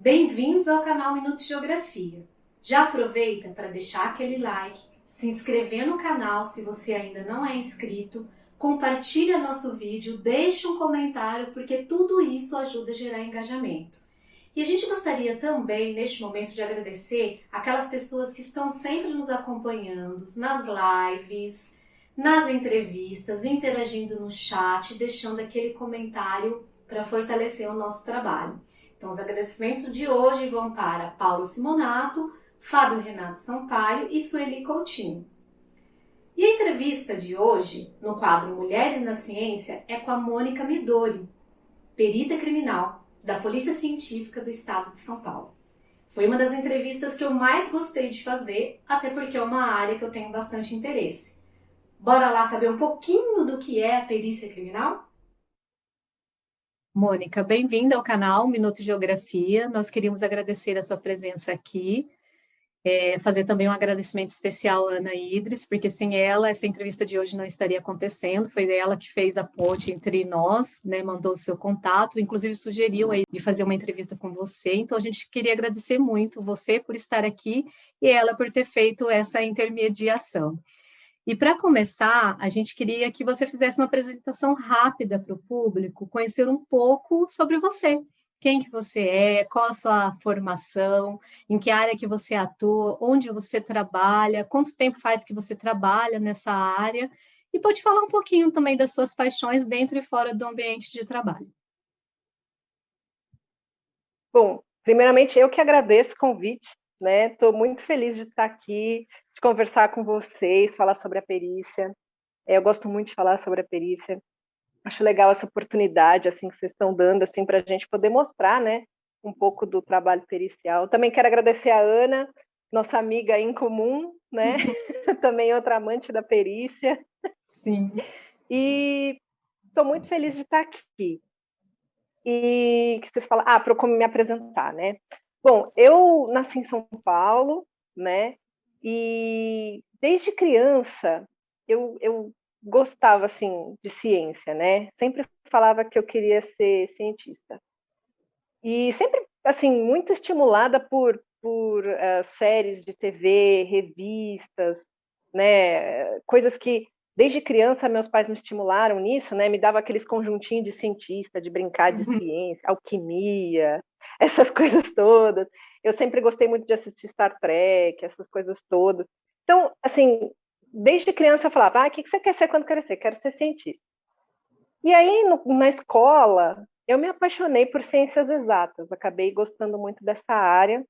Bem-vindos ao canal Minuto de Geografia. Já aproveita para deixar aquele like, se inscrever no canal se você ainda não é inscrito, compartilha nosso vídeo, deixe um comentário porque tudo isso ajuda a gerar engajamento. E a gente gostaria também, neste momento, de agradecer aquelas pessoas que estão sempre nos acompanhando nas lives, nas entrevistas, interagindo no chat, deixando aquele comentário para fortalecer o nosso trabalho. Então, os agradecimentos de hoje vão para Paulo Simonato, Fábio Renato Sampaio e Sueli Coutinho. E a entrevista de hoje, no quadro Mulheres na Ciência, é com a Mônica Midori, perita criminal da Polícia Científica do Estado de São Paulo. Foi uma das entrevistas que eu mais gostei de fazer, até porque é uma área que eu tenho bastante interesse. Bora lá saber um pouquinho do que é a perícia criminal? Mônica, bem-vinda ao canal Minuto de Geografia. Nós queríamos agradecer a sua presença aqui, fazer também um agradecimento especial à Ana Idris, porque sem ela essa entrevista de hoje não estaria acontecendo. Foi ela que fez a ponte entre nós, né, mandou o seu contato, inclusive sugeriu aí de fazer uma entrevista com você. Então a gente queria agradecer muito você por estar aqui e ela por ter feito essa intermediação. E para começar, a gente queria que você fizesse uma apresentação rápida para o público, conhecer um pouco sobre você. Quem que você é, qual a sua formação, em que área que você atua, onde você trabalha, quanto tempo faz que você trabalha nessa área, e pode falar um pouquinho também das suas paixões dentro e fora do ambiente de trabalho. Bom, primeiramente eu que agradeço o convite, né? Estou muito feliz de estar aqui, de conversar com vocês, falar sobre a perícia. Eu gosto muito de falar sobre a perícia. Acho legal essa oportunidade assim que vocês estão dando assim para a gente poder mostrar, né, um pouco do trabalho pericial. Também quero agradecer a Ana, nossa amiga em comum, né? Também outra amante da perícia. Sim. E estou muito feliz de estar aqui. E que vocês falam, para como me apresentar, né? Bom, eu nasci em São Paulo, né? E desde criança eu gostava assim de ciência, né? Sempre falava que eu queria ser cientista. E sempre assim muito estimulada por séries de TV, revistas, né? Coisas que desde criança meus pais me estimularam nisso, né? Me dava aqueles conjuntinhos de cientista, de brincar de ciência, alquimia, essas coisas todas. Eu sempre gostei muito de assistir Star Trek, essas coisas todas. Então, assim, desde criança eu falava, o que você quer ser quando crescer? Quero ser cientista. E aí, na escola, eu me apaixonei por ciências exatas, acabei gostando muito dessa área.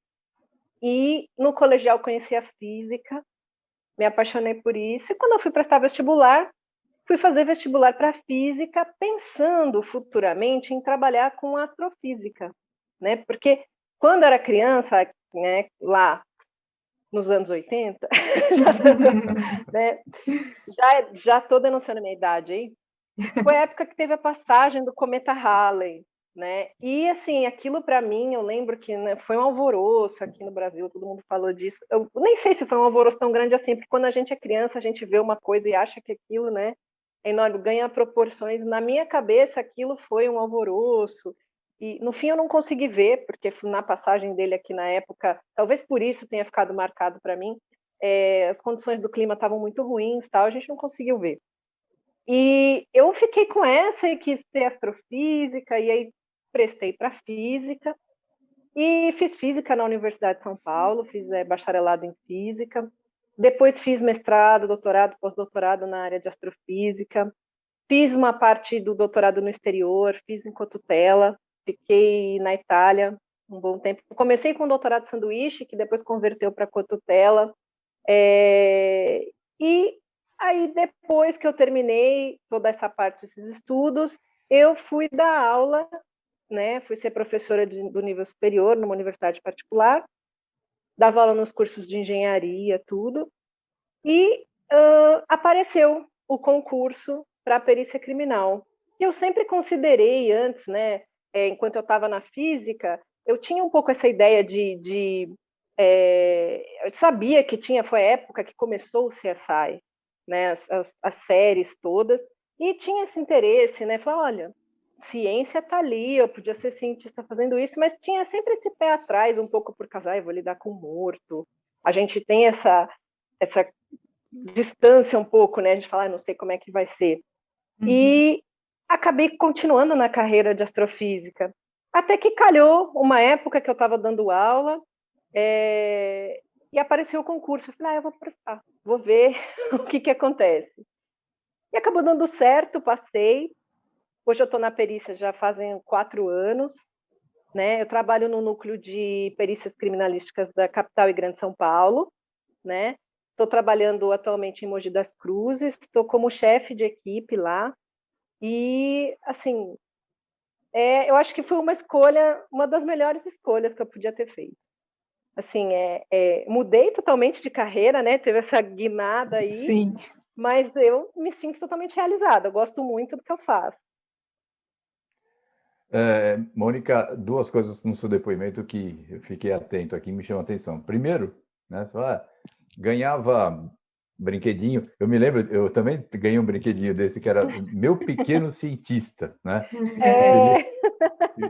E no colegial conheci a física, me apaixonei por isso. E quando eu fui prestar vestibular, fui fazer vestibular para física, pensando futuramente em trabalhar com astrofísica, né? Porque quando era criança, né, lá nos anos 80, né, já estou denunciando a minha idade aí, foi a época que teve a passagem do cometa Halley, né? E assim, aquilo para mim, eu lembro que, né, foi um alvoroço aqui no Brasil, todo mundo falou disso. Eu nem sei se foi um alvoroço tão grande assim, porque quando a gente é criança, a gente vê uma coisa e acha que aquilo, né, é enorme, ganha proporções. Na minha cabeça, aquilo foi um alvoroço. E no fim eu não consegui ver, porque na passagem dele aqui na época, talvez por isso tenha ficado marcado para mim, as condições do clima estavam muito ruins, tal, a gente não conseguiu ver. E eu fiquei com essa e quis ser astrofísica, e aí prestei para física, e fiz física na Universidade de São Paulo, fiz bacharelado em física, depois fiz mestrado, doutorado, pós-doutorado na área de astrofísica, fiz uma parte do doutorado no exterior, fiz em cotutela, fiquei na Itália um bom tempo. Comecei com um doutorado sanduíche, que depois converteu para cotutela, e aí, depois que eu terminei toda essa parte desses estudos, eu fui dar aula, né? Fui ser professora do nível superior numa universidade particular, dava aula nos cursos de engenharia, tudo, e apareceu o concurso para a perícia criminal. Eu sempre considerei antes, né? Enquanto eu estava na física, eu tinha um pouco essa ideia eu sabia que foi a época que começou o CSI, né, as séries todas, e tinha esse interesse, né, falei, olha, ciência está ali, eu podia ser cientista fazendo isso, mas tinha sempre esse pé atrás, um pouco por causa, eu vou lidar com morto. A gente tem essa distância um pouco, né? A gente fala, não sei como é que vai ser. E acabei continuando na carreira de astrofísica. Até que calhou uma época que eu estava dando aula e apareceu o concurso. Eu falei, eu vou prestar, vou ver o que acontece. E acabou dando certo, passei. Hoje eu estou na perícia já fazem 4 anos. Né? Eu trabalho no núcleo de perícias criminalísticas da capital e Grande São Paulo. Né? Estou trabalhando atualmente em Mogi das Cruzes, estou como chefe de equipe lá. E, assim, eu acho que foi uma escolha, uma das melhores escolhas que eu podia ter feito. Assim, mudei totalmente de carreira, né? Teve essa guinada aí, Sim. Mas eu me sinto totalmente realizada. Eu gosto muito do que eu faço. Mônica, 2 coisas no seu depoimento que eu fiquei atento aqui, me chamam a atenção. Primeiro, né, você fala, ganhava brinquedinho. Eu me lembro, eu também ganhei um brinquedinho desse que era Meu Pequeno Cientista, né?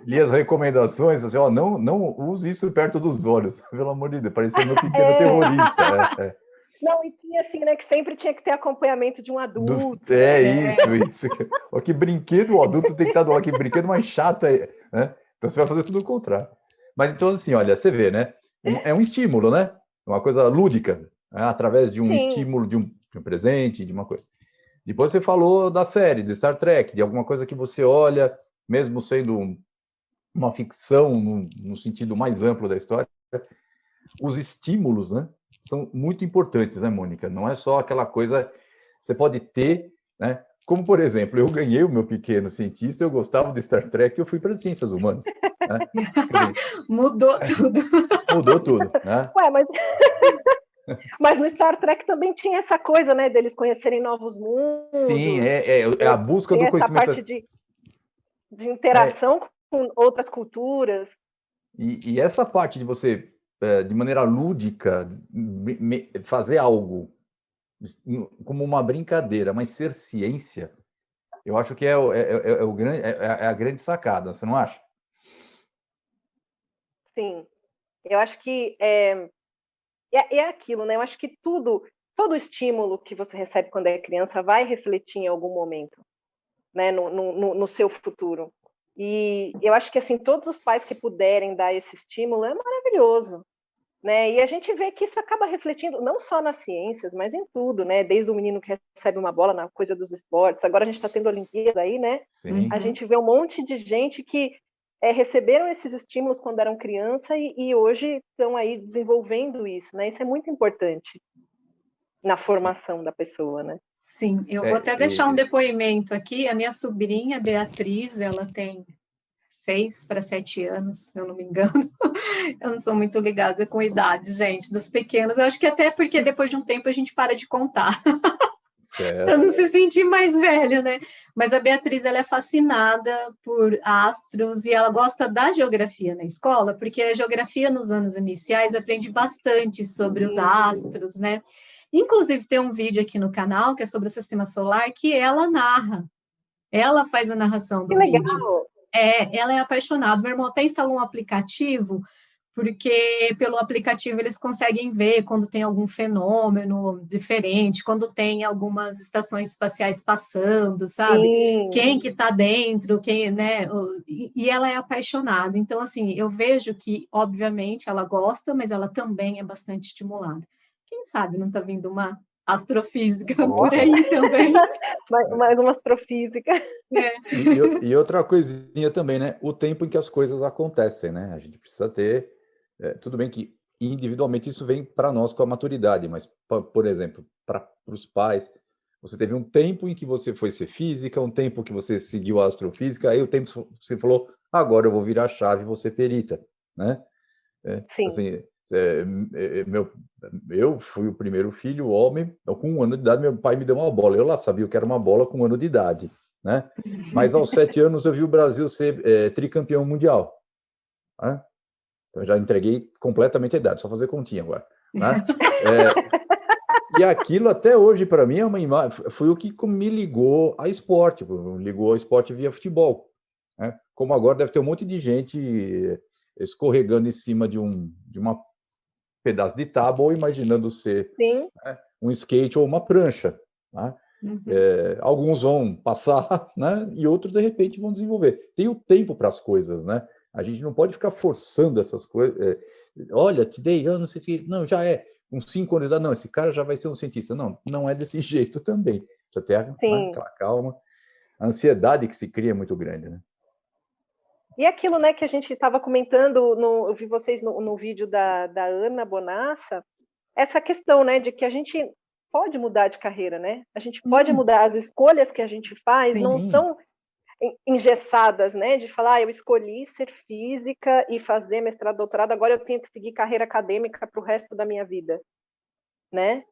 Li as recomendações, você, não use isso perto dos olhos, pelo amor de Deus, parecia Meu Pequeno Terrorista. Não, e tinha assim, né, que sempre tinha que ter acompanhamento de um adulto. Isso. Olha que brinquedo, o adulto tem que estar do lado, que brinquedo mais chato né? Então você vai fazer tudo o contrário. Mas então, assim, olha, você vê, né? É um estímulo, né? Uma coisa lúdica, né? Através de um estímulo, de um presente, de uma coisa. Depois você falou da série, de Star Trek, de alguma coisa que você olha, mesmo sendo uma ficção no sentido mais amplo da história, os estímulos, né? São muito importantes, né, Mônica? Não é só aquela coisa, você pode ter, né? Como, por exemplo, eu ganhei o Meu Pequeno Cientista, eu gostava de Star Trek, eu fui para as ciências humanas. Né? Mudou tudo. Mudou tudo, né? Ué, mas no Star Trek também tinha essa coisa, né, deles conhecerem novos mundos. Sim, é a busca do conhecimento. Essa parte de interação com outras culturas. E essa parte de você, de maneira lúdica, fazer algo como uma brincadeira, mas ser ciência, eu acho que é a grande sacada, você não acha? Sim, eu acho que é aquilo, né? Eu acho que todo estímulo que você recebe quando é criança vai refletir em algum momento, né, no seu futuro. E eu acho que assim todos os pais que puderem dar esse estímulo é maravilhoso. Né? E a gente vê que isso acaba refletindo não só nas ciências, mas em tudo, né? Desde o menino que recebe uma bola na coisa dos esportes, agora a gente está tendo Olimpíadas aí, né? Sim. A gente vê um monte de gente que receberam esses estímulos quando eram criança e hoje estão aí desenvolvendo isso, né? Isso é muito importante na formação da pessoa, né? Sim, eu vou até deixar um depoimento aqui. A minha sobrinha, Beatriz, ela tem 6 para 7 anos, se eu não me engano. Eu não sou muito ligada com idades, gente, dos pequenos. Eu acho que até porque depois de um tempo a gente para de contar. Para não se sentir mais velho, né? Mas a Beatriz, ela é fascinada por astros e ela gosta da geografia na escola, porque a geografia nos anos iniciais aprende bastante sobre os astros, né? Inclusive tem um vídeo aqui no canal que é sobre o sistema solar que ela narra. Ela faz a narração do vídeo. Ela é apaixonada. Meu irmão até instalou um aplicativo, porque pelo aplicativo eles conseguem ver quando tem algum fenômeno diferente, quando tem algumas estações espaciais passando, sabe? Sim. Quem que está dentro, quem, né? E ela é apaixonada. Então, assim, eu vejo que, obviamente, ela gosta, mas ela também é bastante estimulada. Quem sabe não está vindo uma astrofísica por aí também. Mais uma astrofísica. E outra coisinha também, né? O tempo em que as coisas acontecem, né? A gente precisa ter... tudo bem que individualmente isso vem para nós com a maturidade, mas, por exemplo, para os pais, você teve um tempo em que você foi ser física, um tempo que você seguiu a astrofísica, aí o tempo que você falou, agora eu vou virar a chave e vou ser perita, né? Sim. Assim, eu fui o primeiro filho, homem, com 1 ano de idade, meu pai me deu uma bola. Eu lá sabia o que era uma bola com 1 ano de idade, né? Mas aos 7 anos eu vi o Brasil ser tricampeão mundial. Né? Então já entreguei completamente a idade, só fazer continha agora. Né? E aquilo até hoje para mim é uma imagem, foi o que me ligou a esporte, ligou ao esporte via futebol. como agora deve ter um monte de gente escorregando em cima de uma pedaço de tábua ou imaginando ser, Sim. né, um skate ou uma prancha, né? Alguns vão passar, né? E outros, de repente, vão desenvolver. Tem o tempo para as coisas, né? A gente não pode ficar forçando essas coisas. Olha, te dei anos, não sei o que. Não, já é. Com 5 anos de idade, não, esse cara já vai ser um cientista. Não, não é desse jeito também. Precisa ter, né, aquela calma. A ansiedade que se cria é muito grande, né? E aquilo, né, que a gente estava comentando, eu vi vocês no vídeo da Ana Bonassa, essa questão, né, de que a gente pode mudar de carreira, né? A gente pode mudar, as escolhas que a gente faz Sim. não são engessadas, né, de falar, eu escolhi ser física e fazer mestrado, doutorado, agora eu tenho que seguir carreira acadêmica para o resto da minha vida, né?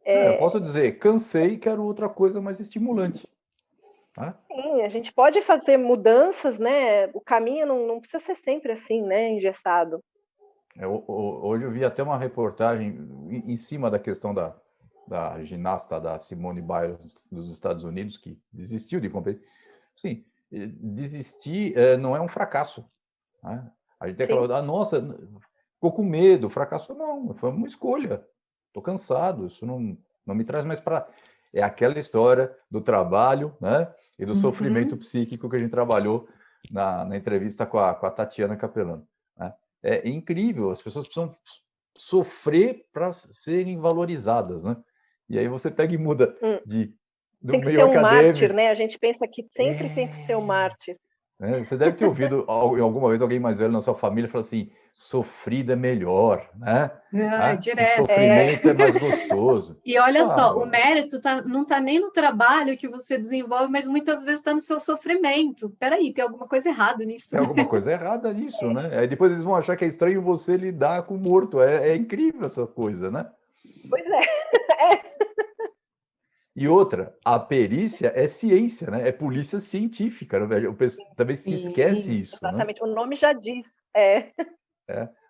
Eu posso dizer, cansei e quero outra coisa mais estimulante. Tá? Sim, a gente pode fazer mudanças, né? O caminho não precisa ser sempre assim, né, engessado. Hoje eu vi até uma reportagem em cima da questão da ginasta da Simone Biles dos Estados Unidos, que desistiu de competir. Sim, desistir não é um fracasso. Né? A gente tem aquela, nossa, ficou com medo, fracasso não, foi uma escolha. Estou cansado, isso não me traz mais para... É aquela história do trabalho, né? E do sofrimento psíquico que a gente trabalhou na entrevista com a Tatiana Capelano. Né? É incrível, as pessoas precisam sofrer para serem valorizadas, né? E aí você pega e muda do tem que meio ser um acadêmico. mártir, né? A gente pensa que sempre tem que ser um mártir. Você deve ter ouvido alguma vez alguém mais velho na sua família falar assim, sofrido é melhor, né? Direto. O sofrimento é mais gostoso. E olha só, o mérito não está nem no trabalho que você desenvolve, mas muitas vezes está no seu sofrimento. Peraí, tem alguma coisa errada nisso. Tem alguma coisa errada nisso, né? Aí depois eles vão achar que é estranho você lidar com o morto. É incrível essa coisa, né? Pois é. E outra, a perícia é ciência, né? É polícia científica. Né? O pessoal também se esquece isso. Exatamente, né? O nome já diz.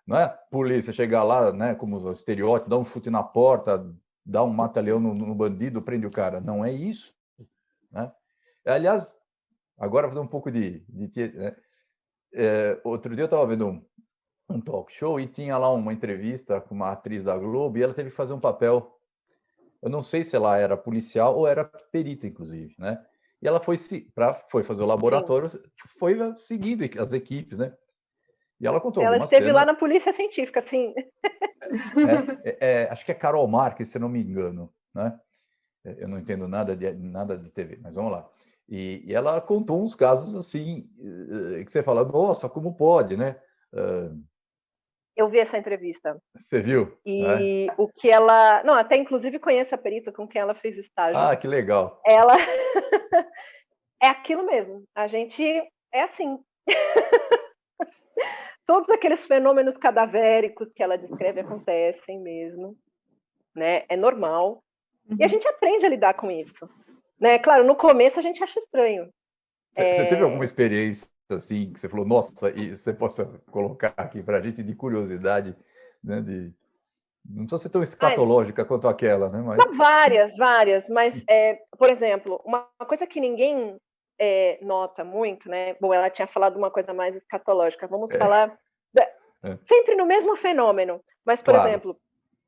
Não é polícia chegar lá, né, como estereótipo, dar um chute na porta, dar um mata-leão no bandido, prende o cara. Não é isso. Né? Aliás, agora fazer um pouco né? Outro dia eu estava vendo um talk show e tinha lá uma entrevista com uma atriz da Globo e ela teve que fazer um papel. Eu não sei se ela era policial ou era perita, inclusive, né? E ela foi fazer o laboratório, foi seguindo as equipes, né? E ela contou Ela esteve lá na polícia científica, sim. Acho que é Carol Marques, se não me engano, né? Eu não entendo nada de TV, mas vamos lá. E ela contou uns casos assim, que você fala, nossa, como pode, né? Eu vi essa entrevista. Você viu? E o que ela... Não, até inclusive conheço a perita com quem ela fez estágio. Ah, que legal. Ela... é aquilo mesmo. A gente é assim. Todos aqueles fenômenos cadavéricos que ela descreve acontecem mesmo. Né? É normal. E a gente aprende a lidar com isso. Né? Claro, no começo a gente acha estranho. Você teve alguma experiência assim, que você falou, nossa, e você possa colocar aqui para a gente de curiosidade, né? Não precisa ser tão escatológica quanto aquela, né? Mas... Várias, mas, por exemplo, uma coisa que ninguém nota muito, né? Bom, ela tinha falado uma coisa mais escatológica, vamos falar sempre no mesmo fenômeno, mas, por exemplo,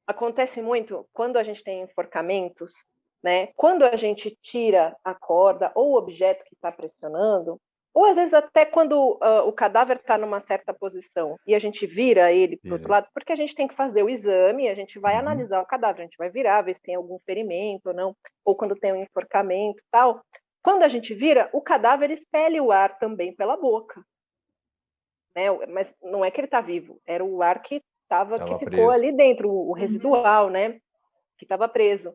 acontece muito quando a gente tem enforcamentos, né? Quando a gente tira a corda ou o objeto que está pressionando, ou às vezes até quando o cadáver está numa certa posição e a gente vira ele para o outro lado, porque a gente tem que fazer o exame, a gente vai analisar o cadáver, a gente vai virar, ver se tem algum ferimento ou não, ou quando tem um enforcamento e tal. Quando a gente vira, o cadáver expele o ar também pela boca. Né? Mas não é que ele está vivo, era o ar que ficou ali dentro, o residual, né? Que estava preso.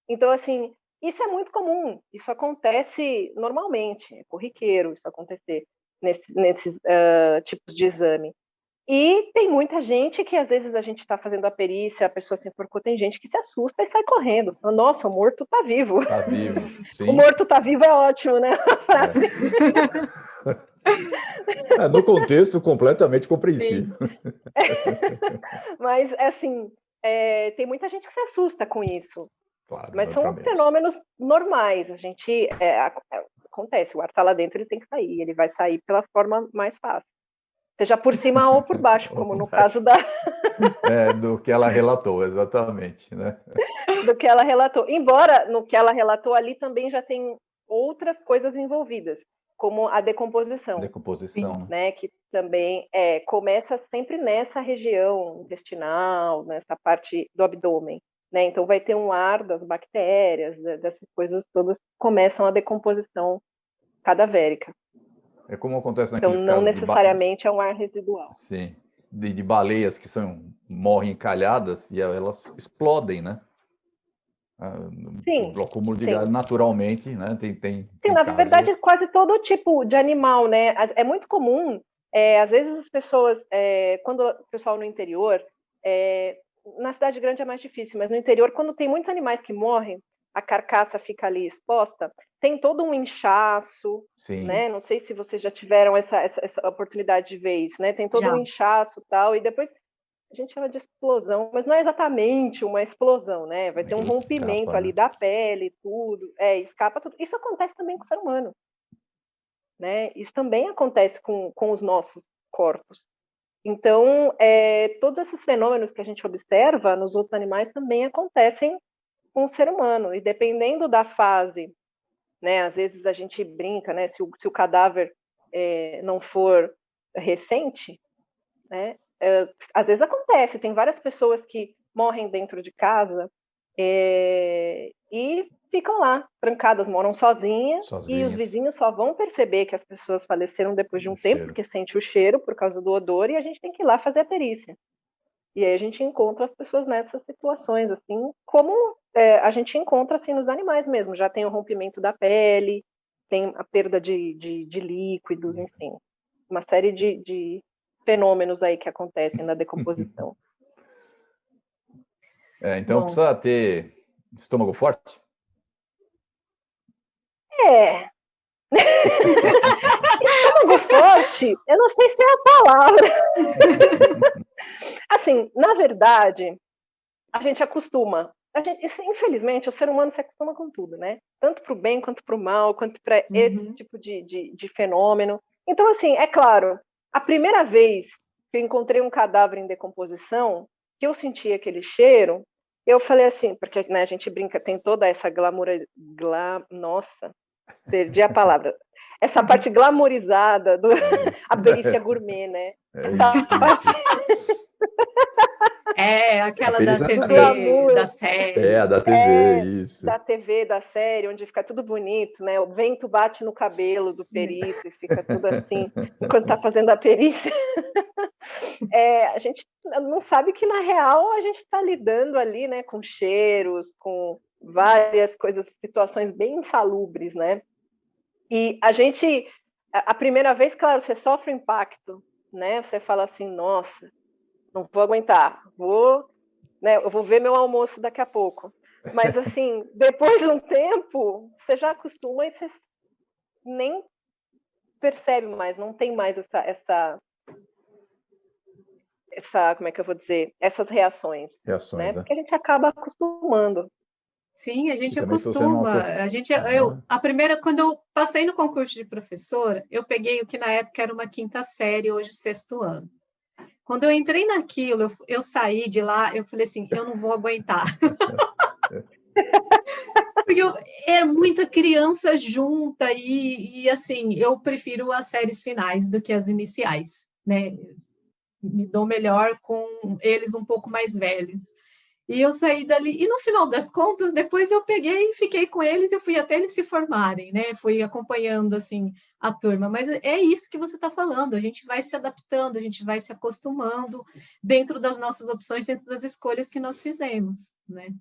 Então, assim, isso é muito comum, isso acontece normalmente, é corriqueiro isso acontecer nesses tipos de exame. E tem muita gente que, às vezes, a gente está fazendo a perícia, a pessoa se enforcou, tem gente que se assusta e sai correndo. Nossa, o morto está vivo. Está vivo, sim. O morto está vivo é ótimo, né? A frase. No contexto, completamente compreensível. Mas, assim, tem muita gente que se assusta com isso. Claro, mas são fenômenos normais. A gente acontece, o ar está lá dentro, ele tem que sair, ele vai sair pela forma mais fácil. Seja por cima ou por baixo, como no caso do que ela relatou, exatamente, né? Do que ela relatou. Embora no que ela relatou ali também já tem outras coisas envolvidas, como a decomposição. Decomposição. Né? Que também começa sempre nessa região intestinal, nessa parte do abdômen. Né? Então vai ter um ar das bactérias, dessas coisas todas que começam a decomposição cadavérica. É como acontece naqueles então, não casos necessariamente é um ar residual. Sim, de baleias que morrem encalhadas e elas explodem, né? Sim. O acúmulo de gás naturalmente, né? Tem na verdade, quase todo tipo de animal, né? É muito comum, às vezes as pessoas, quando o pessoal no interior, na cidade grande é mais difícil, mas no interior, quando tem muitos animais que morrem, a carcaça fica ali exposta, tem todo um inchaço, Sim. Né? Não sei se vocês já tiveram essa oportunidade de ver isso, né? Tem todo um inchaço e tal, e depois a gente chama de explosão, mas não é exatamente uma explosão, né? Vai ter um rompimento escapa, ali né? da pele, tudo, escapa tudo. Isso acontece também com o ser humano, né? Isso também acontece com os nossos corpos. Então, todos esses fenômenos que a gente observa nos outros animais também acontecem com o ser humano, e dependendo da fase, né? Às vezes a gente brinca, né? Se o cadáver não for recente, né? Às vezes acontece, tem várias pessoas que morrem dentro de casa e ficam lá, trancadas, moram sozinhas, e os vizinhos só vão perceber que as pessoas faleceram depois de um tempo, porque sente o cheiro por causa do odor, e a gente tem que ir lá fazer a perícia. E aí a gente encontra as pessoas nessas situações, assim, como a gente encontra assim, nos animais mesmo, já tem o rompimento da pele, tem a perda de líquidos, enfim, uma série de fenômenos aí que acontecem na decomposição. Então precisa ter estômago forte? Estômago forte, eu não sei se é a palavra. Assim, na verdade, a gente acostuma. Infelizmente, o ser humano se acostuma com tudo, né? Tanto para o bem, quanto para o mal, quanto para esse tipo de fenômeno. Então, assim, é claro, a primeira vez que eu encontrei um cadáver em decomposição, que eu senti aquele cheiro, eu falei assim, porque né, a gente brinca, tem toda essa nossa, perdi a palavra. Essa parte glamorizada a perícia gourmet, né? Essa parte... aquela da TV, da série. A da TV, isso. Da TV, da série, onde fica tudo bonito, né? O vento bate no cabelo do perito e fica tudo assim, enquanto está fazendo a perícia. A gente não sabe que, na real, a gente está lidando ali, né, com cheiros, com várias coisas, situações bem insalubres, né? E a primeira vez, claro, você sofre o impacto, né? Você fala assim, nossa, não vou aguentar, eu vou ver meu almoço daqui a pouco. Mas, assim, depois de um tempo, você já acostuma e você nem percebe mais, não tem mais essa como é que eu vou dizer? Essas reações, né? Porque a gente acaba acostumando. Sim, a gente acostuma. Quando eu passei no concurso de professora, eu peguei o que na época era uma quinta série, hoje sexto ano. Quando eu entrei naquilo, eu saí de lá, eu falei assim, eu não vou aguentar. Porque é muita criança junta e assim, eu prefiro as séries finais do que as iniciais, né? Me dou melhor com eles um pouco mais velhos. E eu saí dali, e no final das contas, depois eu peguei e fiquei com eles, eu fui até eles se formarem, né? Fui acompanhando, assim, a turma. Mas é isso que você está falando, a gente vai se adaptando, a gente vai se acostumando dentro das nossas opções, dentro das escolhas que nós fizemos, né?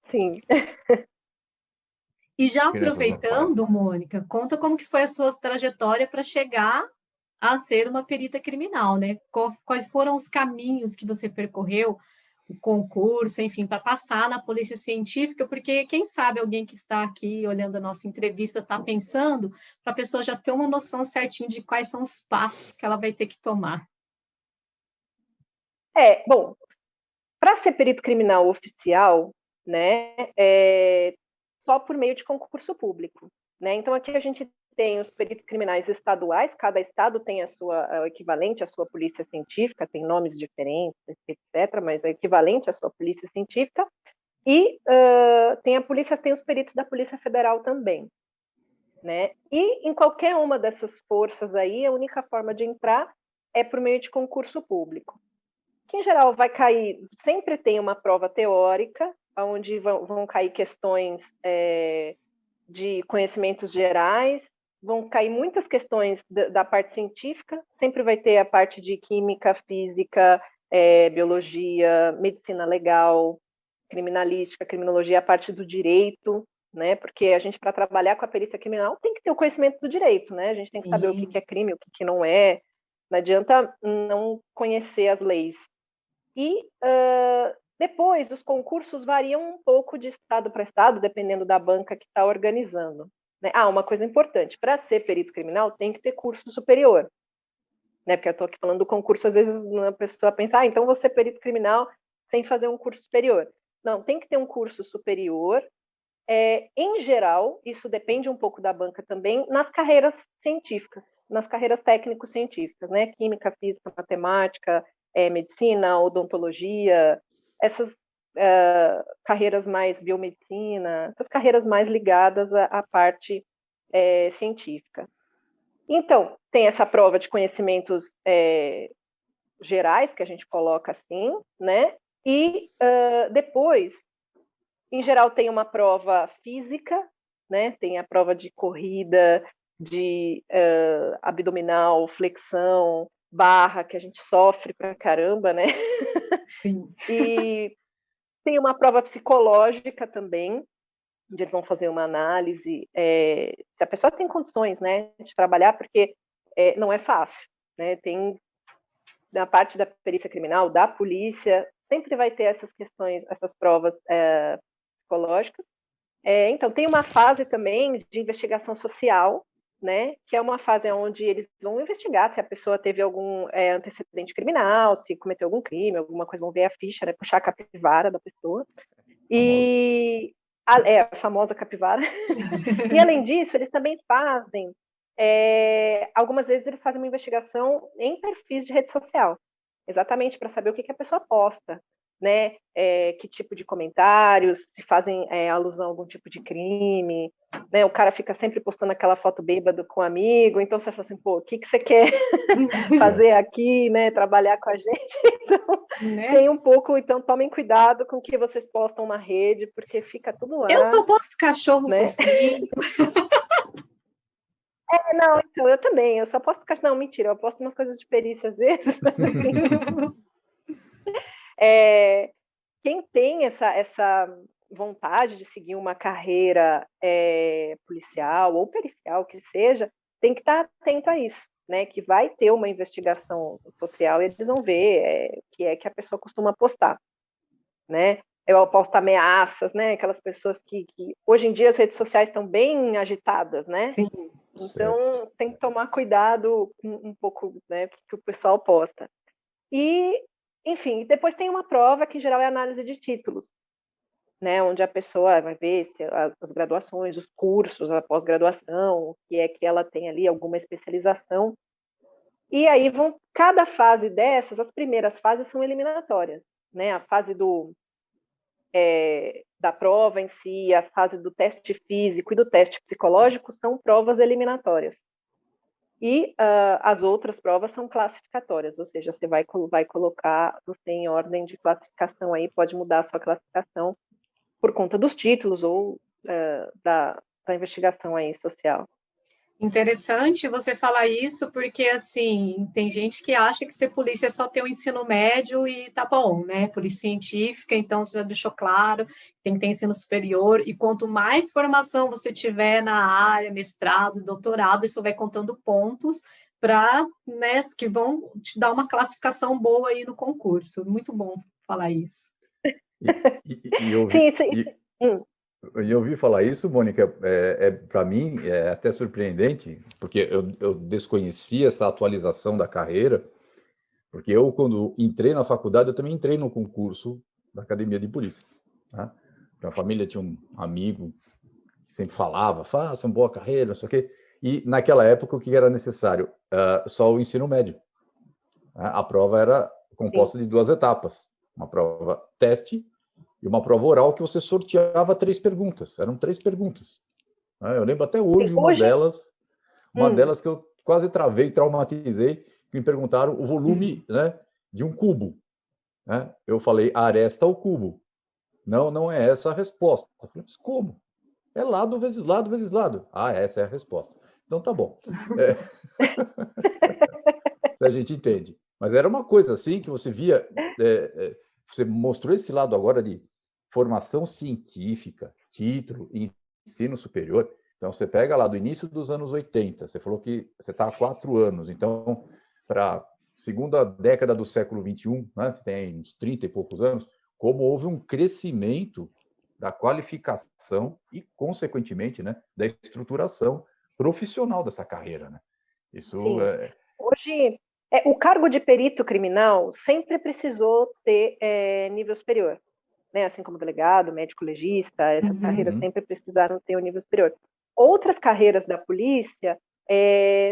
Sim. E já aproveitando, Mônica, conta como que foi a sua trajetória para chegar a ser uma perita criminal, né? Quais foram os caminhos que você percorreu, o concurso, enfim, para passar na polícia científica, porque quem sabe alguém que está aqui olhando a nossa entrevista está pensando, para a pessoa já ter uma noção certinha de quais são os passos que ela vai ter que tomar. Bom, para ser perito criminal oficial, né, só por meio de concurso público, né? Então, aqui a gente tem os peritos criminais estaduais, cada estado tem o equivalente à sua polícia científica, tem nomes diferentes, etc., mas é equivalente à sua polícia científica, e tem os peritos da Polícia Federal também, né? E em qualquer uma dessas forças aí, a única forma de entrar é por meio de concurso público, que em geral vai cair, sempre tem uma prova teórica, onde vão cair questões de conhecimentos gerais, vão cair muitas questões da parte científica, sempre vai ter a parte de química, física, biologia, medicina legal, criminalística, criminologia, a parte do direito, né? Porque a gente, para trabalhar com a perícia criminal, tem que ter o conhecimento do direito, né? A gente tem que saber o que é crime, o que não é. Não adianta não conhecer as leis. E depois, os concursos variam um pouco de estado para estado, dependendo da banca que está organizando, né? Uma coisa importante, para ser perito criminal, tem que ter curso superior, né? Porque eu estou aqui falando do concurso, às vezes a pessoa pensa, então vou ser perito criminal sem fazer um curso superior. Não, tem que ter um curso superior. Em geral, isso depende um pouco da banca também, nas carreiras científicas, nas carreiras técnico-científicas, né? Química, física, matemática, medicina, odontologia, essas carreiras mais biomedicina, essas carreiras mais ligadas à parte científica. Então, tem essa prova de conhecimentos gerais, que a gente coloca assim, né? E depois, em geral, tem uma prova física, né? Tem a prova de corrida, de abdominal, flexão, barra, que a gente sofre pra caramba, né? Sim. E tem uma prova psicológica também, onde eles vão fazer uma análise, se a pessoa tem condições, né, de trabalhar, porque não é fácil, né? Tem, na parte da perícia criminal, da polícia, sempre vai ter essas questões, essas provas psicológicas. Então, tem uma fase também de investigação social, né, que é uma fase onde eles vão investigar se a pessoa teve algum antecedente criminal, se cometeu algum crime, alguma coisa, vão ver a ficha, né, puxar a capivara da pessoa. E a famosa capivara. E, além disso, eles também fazem, algumas vezes eles fazem uma investigação em perfis de rede social, exatamente para saber o que a pessoa posta, né? Que tipo de comentários, se fazem alusão a algum tipo de crime, né? O cara fica sempre postando aquela foto bêbado com um amigo, então você fala assim, pô, o que você quer fazer aqui, né? Trabalhar com a gente? Então, tem um pouco, então tomem cuidado com o que vocês postam na rede, porque fica tudo lá. Eu só posto cachorro, né? Fofinho. Não, então, eu também, eu só posto cachorro, não, mentira, eu posto umas coisas de perícia às vezes, quem tem essa vontade de seguir uma carreira policial ou pericial, que seja, tem que estar atento a isso, né? Que vai ter uma investigação social e eles vão ver o que é que a pessoa costuma postar, né? Eu posto ameaças, né? Aquelas pessoas que hoje em dia as redes sociais estão bem agitadas, né? Sim. Então tem que tomar cuidado um pouco, né? O que o pessoal posta. E, enfim, depois tem uma prova que, em geral, é análise de títulos, né, onde a pessoa vai ver se as graduações, os cursos, a pós-graduação, o que é que ela tem ali, alguma especialização. E aí cada fase dessas, as primeiras fases são eliminatórias, né? A fase da prova em si, a fase do teste físico e do teste psicológico são provas eliminatórias. E as outras provas são classificatórias, ou seja, você vai colocar você em ordem de classificação aí, pode mudar a sua classificação por conta dos títulos ou da investigação aí social. Interessante você falar isso, porque, assim, tem gente que acha que ser polícia é só ter o ensino médio e tá bom, né? Polícia científica, então você já deixou claro, tem que ter ensino superior, e quanto mais formação você tiver na área, mestrado, doutorado, isso vai contando pontos para, né, que vão te dar uma classificação boa aí no concurso. Muito bom falar isso. E eu ouvi falar isso, Mônica, para mim é até surpreendente, porque eu desconhecia essa atualização da carreira, porque eu, quando entrei na faculdade, eu também entrei no concurso da Academia de Polícia. Tá? Minha família tinha um amigo que sempre falava, faça uma boa carreira, não sei o quê. E naquela época, o que era necessário? Só o ensino médio. A prova era composta de 2 etapas. Uma prova teste e uma prova oral que você sorteava 3 perguntas. Eram 3 perguntas. Eu lembro até hoje uma delas que eu quase travei, traumatizei, que me perguntaram o volume, né, de um cubo. Né? Eu falei, aresta o cubo. Não, não é essa a resposta. Eu falei, mas como? É lado vezes lado vezes lado. Essa é a resposta. Então tá bom. A gente entende. Mas era uma coisa assim que você via, você mostrou esse lado agora de formação científica, título, ensino superior. Então, você pega lá do início dos anos 80, você falou que você está há 4 anos, então, para a segunda década do século XXI, né, você tem uns 30 e poucos anos, como houve um crescimento da qualificação e, consequentemente, né, da estruturação profissional dessa carreira. Né? Isso Hoje, o cargo de perito criminal sempre precisou ter nível superior. Né? Assim como delegado, médico legista, essas carreiras sempre precisaram ter o nível superior. Outras carreiras da polícia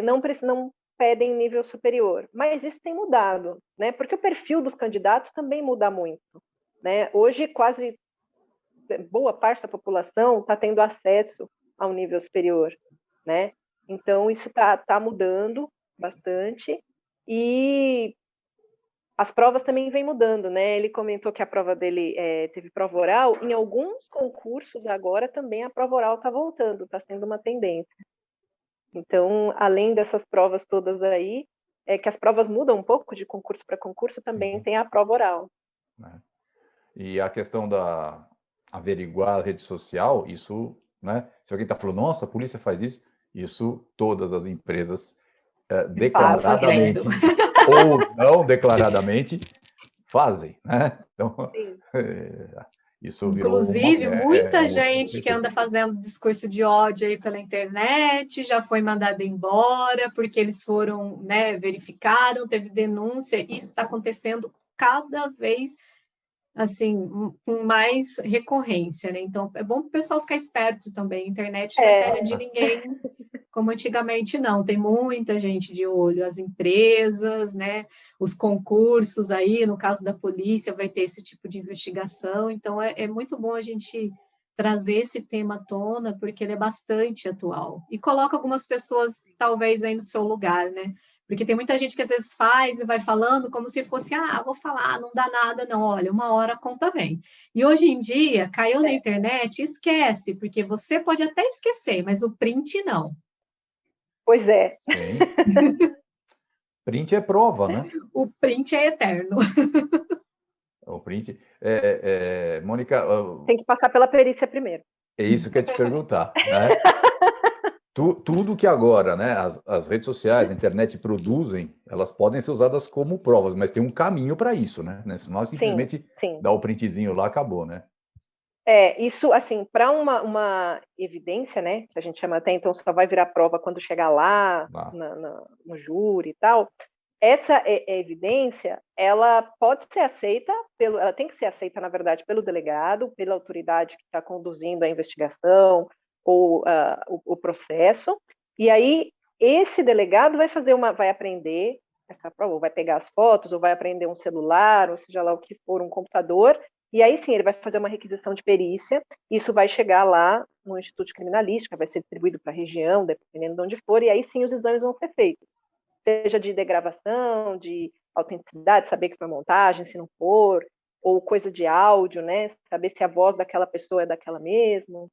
não pedem nível superior, mas isso tem mudado, né? Porque o perfil dos candidatos também muda muito. Né? Hoje, quase boa parte da população está tendo acesso ao nível superior. Né? Então, isso está mudando bastante e as provas também vêm mudando, né? Ele comentou que a prova dele teve prova oral. Em alguns concursos agora também a prova oral está voltando, está sendo uma tendência. Então, além dessas provas todas aí, que as provas mudam um pouco de concurso para concurso, também tem a prova oral. E a questão da averiguar a rede social, isso, né? Se alguém está falando, nossa, a polícia faz isso todas as empresas declaradamente ou não declaradamente fazem, né? Então, isso virou inclusive, muita gente outro que anda fazendo discurso de ódio aí pela internet já foi mandada embora porque eles foram, né, verificaram, teve denúncia. Isso está acontecendo cada vez assim, com mais recorrência, né? Então, é bom para o pessoal ficar esperto também. A internet não é terra de ninguém, como antigamente, não. Tem muita gente de olho, as empresas, né? Os concursos aí, no caso da polícia, vai ter esse tipo de investigação. Então, é muito bom a gente trazer esse tema à tona, porque ele é bastante atual. E coloca algumas pessoas, talvez, aí no seu lugar, né? Porque tem muita gente que às vezes faz e vai falando como se fosse, vou falar, não dá nada, não. Olha, uma hora a conta vem. E hoje em dia, caiu na internet, esquece, porque você pode até esquecer, mas o print não. Pois é. Sim. Print é prova, né? O print é eterno. O print. Mônica. Tem que passar pela perícia primeiro. É isso que eu ia te perguntar, né? Tudo que agora, né, as redes sociais, a internet produzem, elas podem ser usadas como provas, mas tem um caminho para isso, né? Se nós simplesmente dar o printzinho lá, acabou, né? Isso, assim, para uma evidência, né, que a gente chama até então, só vai virar prova quando chegar lá, no júri e tal, essa evidência, ela pode ser aceita, ela tem que ser aceita, na verdade, pelo delegado, pela autoridade que está conduzindo a investigação ou o processo, e aí esse delegado vai aprender essa prova, ou vai pegar as fotos, ou vai aprender um celular, ou seja lá o que for, um computador, e aí sim ele vai fazer uma requisição de perícia, isso vai chegar lá no Instituto de Criminalística, vai ser distribuído para a região, dependendo de onde for, e aí sim os exames vão ser feitos, seja de degravação, de autenticidade, saber que foi montagem, se não for, ou coisa de áudio, né, saber se a voz daquela pessoa é daquela mesma.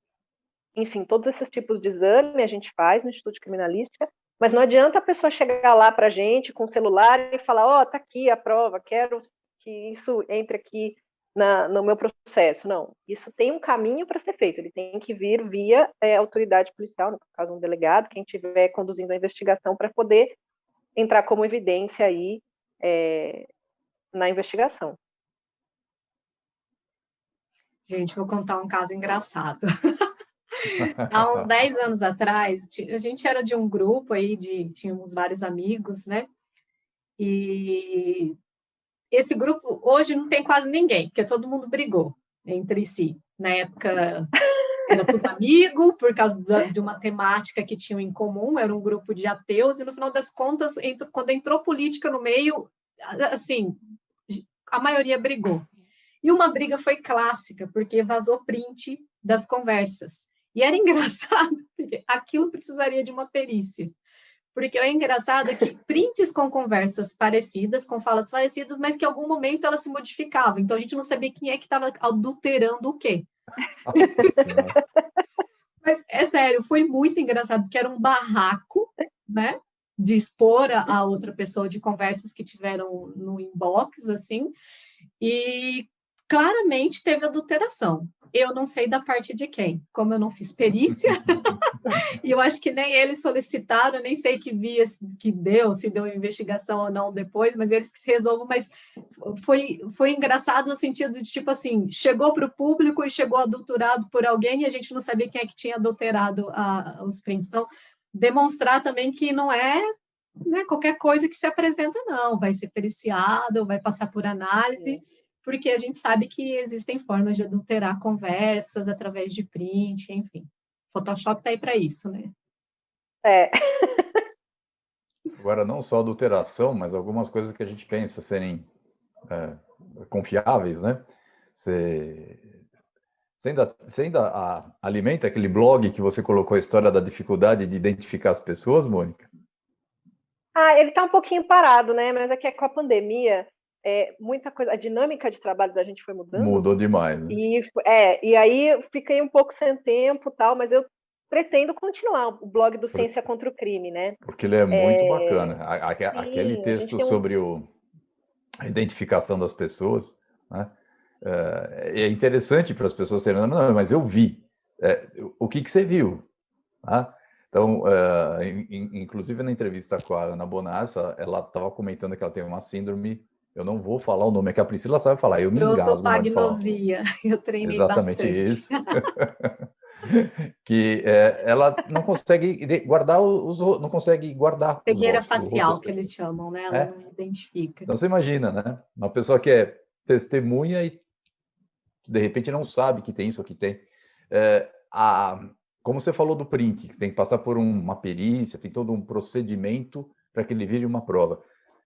Enfim, todos esses tipos de exame a gente faz no Instituto de Criminalística, mas não adianta a pessoa chegar lá para a gente com o celular e falar, tá aqui a prova, quero que isso entre aqui no meu processo. Não, isso tem um caminho para ser feito, ele tem que vir via autoridade policial, no caso um delegado, quem estiver conduzindo a investigação, para poder entrar como evidência aí na investigação. Gente, vou contar um caso engraçado. Há uns 10 anos atrás, a gente era de um grupo aí, tínhamos vários amigos, né? E esse grupo hoje não tem quase ninguém, porque todo mundo brigou entre si. Na época, Era tudo amigo, por causa de uma temática que tinham em comum, era um grupo de ateus, e no final das contas, quando entrou política no meio, assim, a maioria brigou. E uma briga foi clássica, porque vazou print das conversas. E era engraçado, porque aquilo precisaria de uma perícia. Porque é engraçado que prints com conversas parecidas, com falas parecidas, mas que em algum momento elas se modificavam. Então a gente não sabia quem é que estava adulterando o quê. Nossa Senhora. Mas é sério, foi muito engraçado, porque era um barraco, né? De expor a outra pessoa de conversas que tiveram no inbox, assim, e claramente teve adulteração. Eu não sei da parte de quem, como eu não fiz perícia, e eu acho que nem eles solicitaram, nem sei que via que deu, se deu investigação ou não depois, mas eles que se resolvam, mas foi engraçado no sentido de, tipo assim, chegou para o público e chegou adulterado por alguém e a gente não sabia quem é que tinha adulterado os prints. Então, demonstrar também que não é, né, qualquer coisa que se apresenta, não, vai ser periciado, vai passar por análise, porque a gente sabe que existem formas de adulterar conversas através de print, enfim. Photoshop está aí para isso, né? É. Agora, não só adulteração, mas algumas coisas que a gente pensa serem confiáveis, né? Você ainda alimenta aquele blog que você colocou a história da dificuldade de identificar as pessoas, Mônica? Ele está um pouquinho parado, né? Mas é que com a pandemia, muita coisa, a dinâmica de trabalho da gente foi mudando. Mudou demais, né? E aí eu fiquei um pouco sem tempo, tal, mas eu pretendo continuar o blog do Ciência contra o Crime, né? Porque ele é muito bacana. Aquele Sim, texto sobre a identificação das pessoas, né? É interessante para as pessoas terem, não, mas eu vi. O que você viu? Tá? Então, inclusive na entrevista com a Ana Bonassa, ela estava comentando que ela tem uma síndrome, eu não vou falar o nome, é que a Priscila sabe falar, eu me engasgo na hora de falar. Prosopagnosia, eu treinei Exatamente bastante. isso. Que ela não consegue guardar não consegue guardar Cegueira o rosto facial, das que eles pessoas. chamam, né? Ela não identifica. Então você imagina, né? Uma pessoa que é testemunha e de repente não sabe que tem isso ou que tem. Como você falou do print, que tem que passar por uma perícia, tem todo um procedimento para que ele vire uma prova.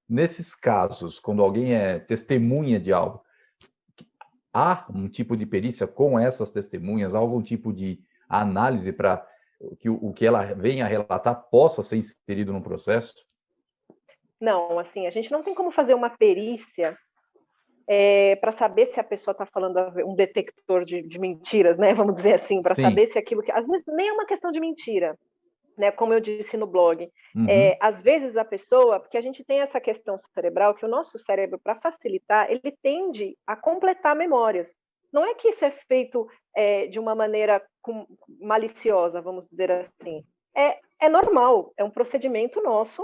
Nesses casos, quando alguém é testemunha de algo, há um tipo de perícia com essas testemunhas, há algum tipo de análise para que o que ela venha a relatar possa ser inserido no processo? Não, assim, a gente não tem como fazer uma perícia para saber se a pessoa está falando um detector de mentiras, né? Vamos dizer assim, para saber se aquilo que. Às vezes nem é uma questão de mentira, né? Como eu disse no blog. Às vezes a pessoa, porque a gente tem essa questão cerebral, que o nosso cérebro, para facilitar, ele tende a completar memórias. Não é que isso é feito de uma maneira maliciosa, vamos dizer assim. É normal, é um procedimento nosso,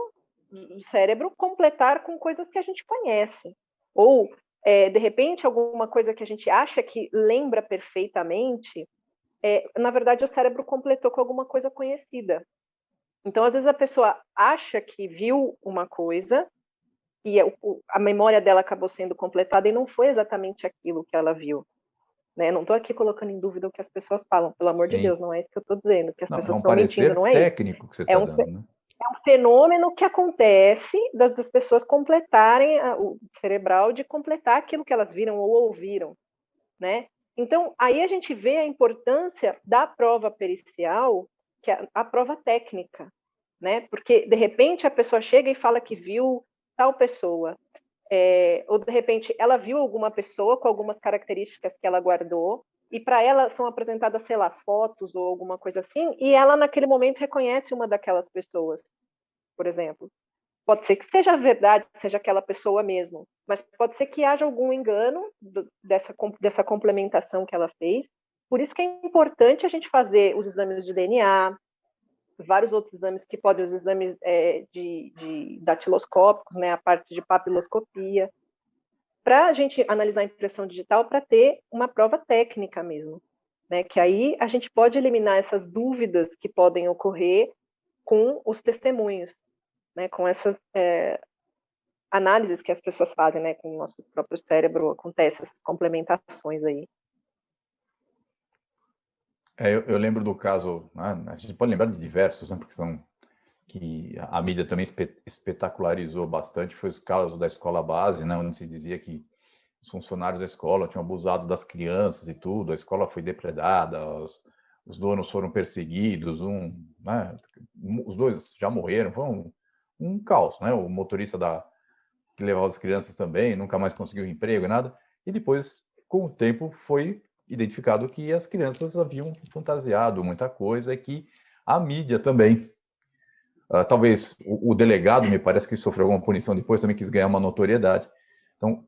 do cérebro, completar com coisas que a gente conhece. Ou, de repente, alguma coisa que a gente acha que lembra perfeitamente, na verdade, o cérebro completou com alguma coisa conhecida. Então, às vezes, a pessoa acha que viu uma coisa e a memória dela acabou sendo completada e não foi exatamente aquilo que ela viu. Né? Não estou aqui colocando em dúvida o que as pessoas falam, pelo amor de Deus, não é isso que eu estou dizendo, que as pessoas estão mentindo, não é isso. Técnico que você está dando, né? É um fenômeno que acontece das pessoas completarem o cerebral de completar aquilo que elas viram ou ouviram, né? Então, aí a gente vê a importância da prova pericial, que é a prova técnica, né? Porque, de repente, a pessoa chega e fala que viu tal pessoa, ou, de repente, ela viu alguma pessoa com algumas características que ela guardou, e para ela são apresentadas, sei lá, fotos ou alguma coisa assim, e ela, naquele momento, reconhece uma daquelas pessoas, por exemplo. Pode ser que seja verdade, seja aquela pessoa mesmo, mas pode ser que haja algum engano dessa complementação que ela fez. Por isso que é importante a gente fazer os exames de DNA, vários outros exames que podem, os exames de datiloscópicos, né, a parte de papiloscopia, para a gente analisar a impressão digital para ter uma prova técnica mesmo, né, que aí a gente pode eliminar essas dúvidas que podem ocorrer com os testemunhos, né, com essas análises que as pessoas fazem, né, com o nosso próprio cérebro, acontece essas complementações aí. Eu lembro do caso, né, a gente pode lembrar de diversos, né, porque são que a mídia também espetacularizou bastante, foi o caso da escola base, né, onde se dizia que os funcionários da escola tinham abusado das crianças e tudo, a escola foi depredada, os donos foram perseguidos, né, os dois já morreram, foi um caos, né, o motorista que levava as crianças também, nunca mais conseguiu emprego, nada, e depois, com o tempo, foi identificado que as crianças haviam fantasiado muita coisa e que a mídia também. Talvez o delegado, me parece que sofreu alguma punição depois, também quis ganhar uma notoriedade. Então,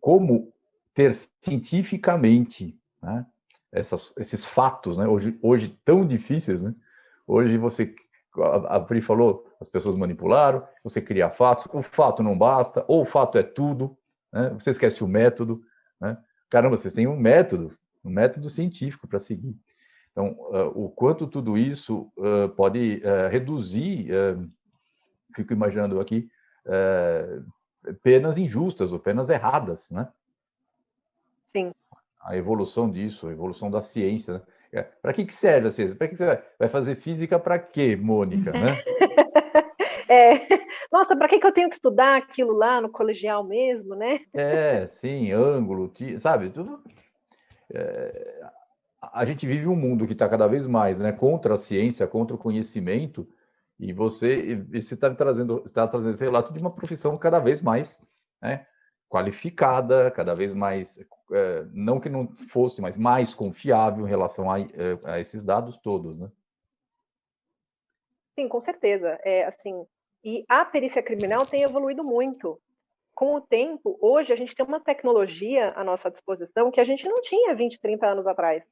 como ter cientificamente, né, esses fatos, né, hoje tão difíceis, né? Hoje você, a Pri falou, as pessoas manipularam, você cria fatos, o fato não basta, ou o fato é tudo, né? Você esquece o método, né? Caramba, vocês têm um método científico para seguir. Então, o quanto tudo isso pode reduzir, fico imaginando aqui, penas injustas ou penas erradas, né? Sim. A evolução disso, a evolução da ciência, né? Para que serve a ciência? Para que você vai fazer física para quê, Mônica, né? Nossa, para que eu tenho que estudar aquilo lá no colegial mesmo, né? Sim, ângulo, sabe? Tudo. A gente vive um mundo que está cada vez mais, né, contra a ciência, contra o conhecimento, e você está trazendo esse relato de uma profissão cada vez mais, né, qualificada, cada vez mais, não que não fosse, mas mais confiável em relação a esses dados todos, né? Sim, com certeza. Assim, e a perícia criminal tem evoluído muito. Com o tempo, hoje a gente tem uma tecnologia à nossa disposição que a gente não tinha 20, 30 anos atrás,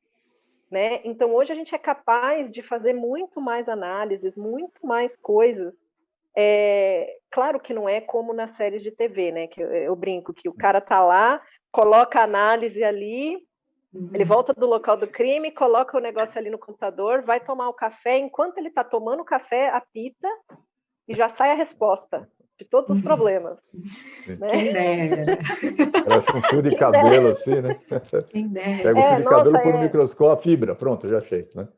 né? Então, hoje a gente é capaz de fazer muito mais análises, muito mais coisas. Claro que não é como nas séries de TV, né? Que eu brinco que o cara tá lá, coloca a análise ali, ele volta do local do crime, coloca o negócio ali no computador, vai tomar o café, enquanto ele está tomando o café, apita e já sai a resposta de todos os problemas. Né? Quem dera. Parece um fio de cabelo, assim, né? Quem dera. Pega o fio de cabelo, põe no microscópio, a fibra, pronto, já achei, né?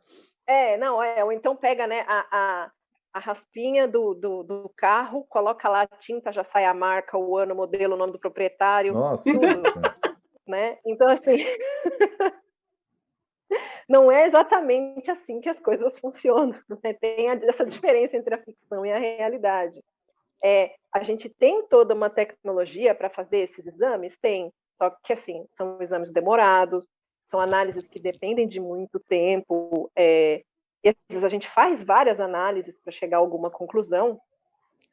Ou então pega, né, a raspinha do carro, coloca lá a tinta, já sai a marca, o ano, o modelo, o nome do proprietário, Nossa, tudo. Né? Então, assim, não é exatamente assim que as coisas funcionam. Né? Tem essa diferença entre a ficção e a realidade. A gente tem toda uma tecnologia para fazer esses exames? Tem, só que assim, são exames demorados, são análises que dependem de muito tempo, e às vezes a gente faz várias análises para chegar a alguma conclusão,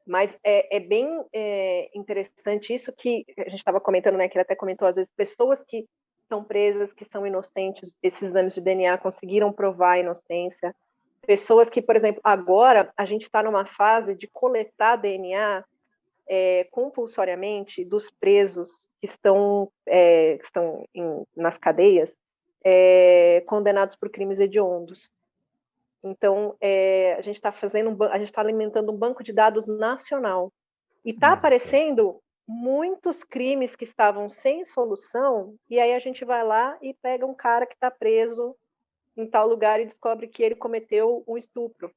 mas é bem interessante isso que a gente estava comentando, né, que ele até comentou, às vezes pessoas que estão presas, que são inocentes, esses exames de DNA conseguiram provar a inocência, pessoas que, por exemplo, agora a gente está numa fase de coletar DNA compulsoriamente dos presos que estão nas cadeias condenados por crimes hediondos. Então, a gente está alimentando um banco de dados nacional e está aparecendo muitos crimes que estavam sem solução, e aí a gente vai lá e pega um cara que está preso em tal lugar e descobre que ele cometeu um estupro,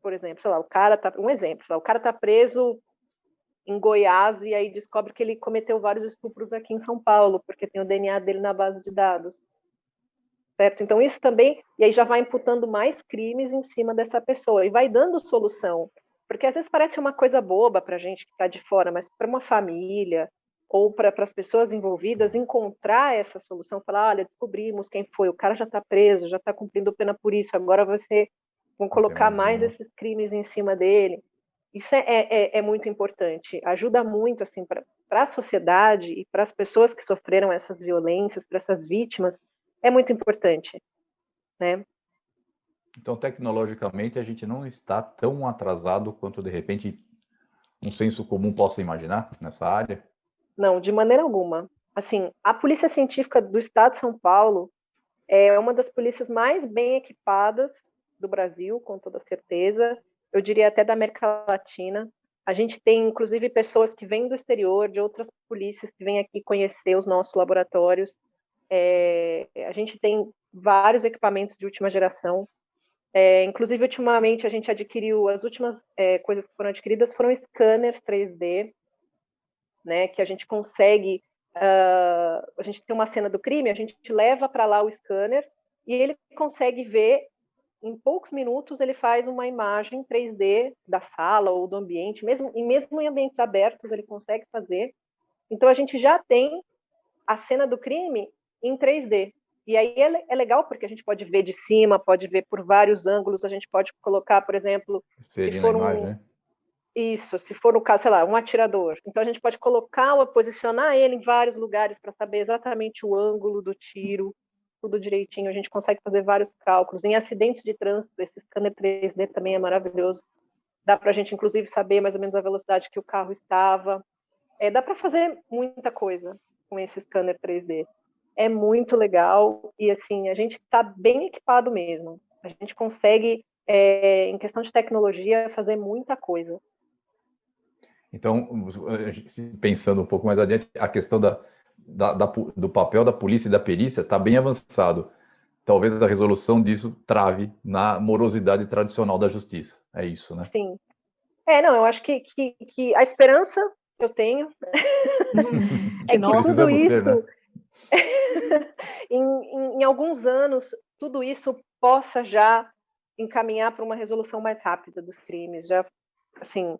por exemplo. Sei lá, o cara está preso em Goiás e aí descobre que ele cometeu vários estupros aqui em São Paulo, porque tem o DNA dele na base de dados. Certo? Então, isso também, e aí já vai imputando mais crimes em cima dessa pessoa, e vai dando solução. Porque às vezes parece uma coisa boba para a gente que está de fora, mas para uma família ou para as pessoas envolvidas encontrar essa solução, falar, olha, descobrimos quem foi, o cara já está preso, já está cumprindo pena por isso, agora vão colocar mais esses crimes em cima dele. Isso é muito importante, ajuda muito assim, para a sociedade e para as pessoas que sofreram essas violências, para essas vítimas, é muito importante, né? Então, tecnologicamente, a gente não está tão atrasado quanto, de repente, um senso comum possa imaginar nessa área? Não, de maneira alguma. Assim, a Polícia Científica do Estado de São Paulo é uma das polícias mais bem equipadas do Brasil, com toda certeza. Eu diria até da América Latina. A gente tem, inclusive, pessoas que vêm do exterior, de outras polícias, que vêm aqui conhecer os nossos laboratórios. A gente tem vários equipamentos de última geração. Inclusive, ultimamente, a gente adquiriu, as últimas coisas que foram adquiridas foram scanners 3D, né, que a gente consegue, a gente tem uma cena do crime, a gente leva para lá o scanner e ele consegue ver, em poucos minutos, ele faz uma imagem 3D da sala ou do ambiente, mesmo em ambientes abertos ele consegue fazer. Então, a gente já tem a cena do crime em 3D. E aí é legal porque a gente pode ver de cima, pode ver por vários ângulos, a gente pode colocar, por exemplo, se for imagem, né? Isso, se for no caso, sei lá, um atirador. Então a gente pode colocar, posicionar ele em vários lugares para saber exatamente o ângulo do tiro, tudo direitinho. A gente consegue fazer vários cálculos. Em acidentes de trânsito, esse scanner 3D também é maravilhoso. Dá para a gente, inclusive, saber mais ou menos a velocidade que o carro estava. Dá para fazer muita coisa com esse scanner 3D. É muito legal e, assim, a gente está bem equipado mesmo. A gente consegue, em questão de tecnologia, fazer muita coisa. Então, pensando um pouco mais adiante, a questão do papel da polícia e da perícia está bem avançado. Talvez a resolução disso trave na morosidade tradicional da justiça. É isso, né? Sim. Não, eu acho que a esperança eu tenho que nós tudo isso, ter, né? em alguns anos, tudo isso possa já encaminhar para uma resolução mais rápida dos crimes, já, assim,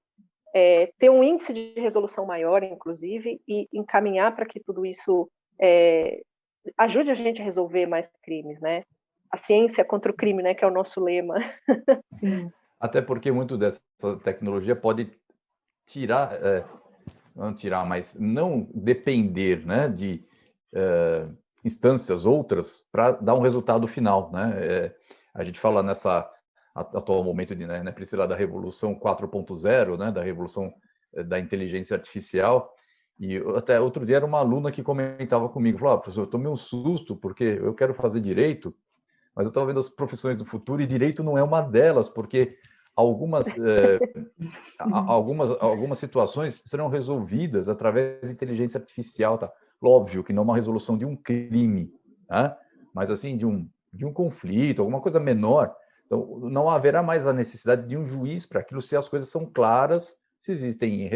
ter um índice de resolução maior, inclusive, e encaminhar para que tudo isso ajude a gente a resolver mais crimes, né? A ciência contra o crime, né, que é o nosso lema. Sim. Até porque muito dessa tecnologia pode tirar, não tirar, mas não depender, né, de instâncias outras para dar um resultado final, né? A gente fala nessa atual momento de, né, Priscila, da revolução 4.0, né, da revolução da inteligência artificial. E até outro dia era uma aluna que comentava comigo, falou: professor, eu tomei um susto porque eu quero fazer direito, mas eu estava vendo as profissões do futuro e direito não é uma delas, porque algumas situações serão resolvidas através de inteligência artificial, tá? Óbvio que não uma resolução de um crime, né? Mas assim de um conflito, alguma coisa menor. Então, não haverá mais a necessidade de um juiz para aquilo se as coisas são claras, se existem,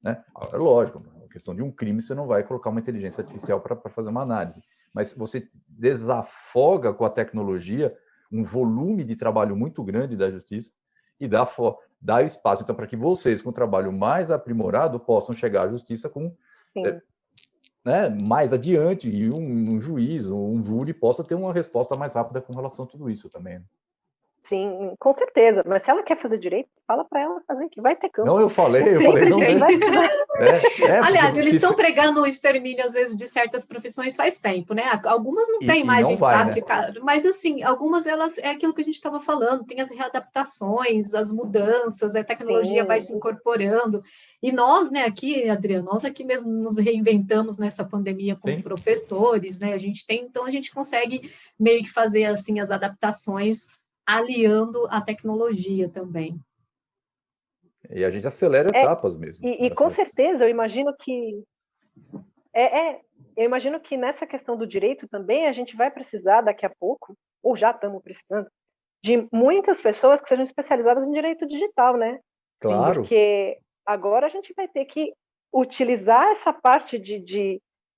né? É lógico, a questão de um crime você não vai colocar uma inteligência artificial para fazer uma análise, mas você desafoga com a tecnologia um volume de trabalho muito grande da justiça e dá espaço, então, para que vocês, com um trabalho mais aprimorado, possam chegar à justiça com né, mais adiante e um juiz ou um júri possa ter uma resposta mais rápida com relação a tudo isso também. Sim, com certeza. Mas se ela quer fazer direito, fala para ela fazer, que vai ter campo. Não, eu falei, não tem. Aliás, eles estão se... pregando o extermínio, às vezes, de certas profissões faz tempo, né? Algumas não tem mais, não a gente vai, sabe né? ficar. Mas, assim, algumas, elas é aquilo que a gente estava falando, tem as readaptações, as mudanças, a tecnologia Sim. vai se incorporando. E nós, né, aqui, Adriano, nós aqui mesmo nos reinventamos nessa pandemia como professores, né? Então a gente consegue meio que fazer, assim, as adaptações aliando a tecnologia também. E a gente acelera etapas mesmo. E com certeza, eu imagino que eu imagino que nessa questão do direito também a gente vai precisar daqui a pouco, ou já estamos precisando, de muitas pessoas que sejam especializadas em direito digital, né? Claro. Porque agora a gente vai ter que utilizar essa parte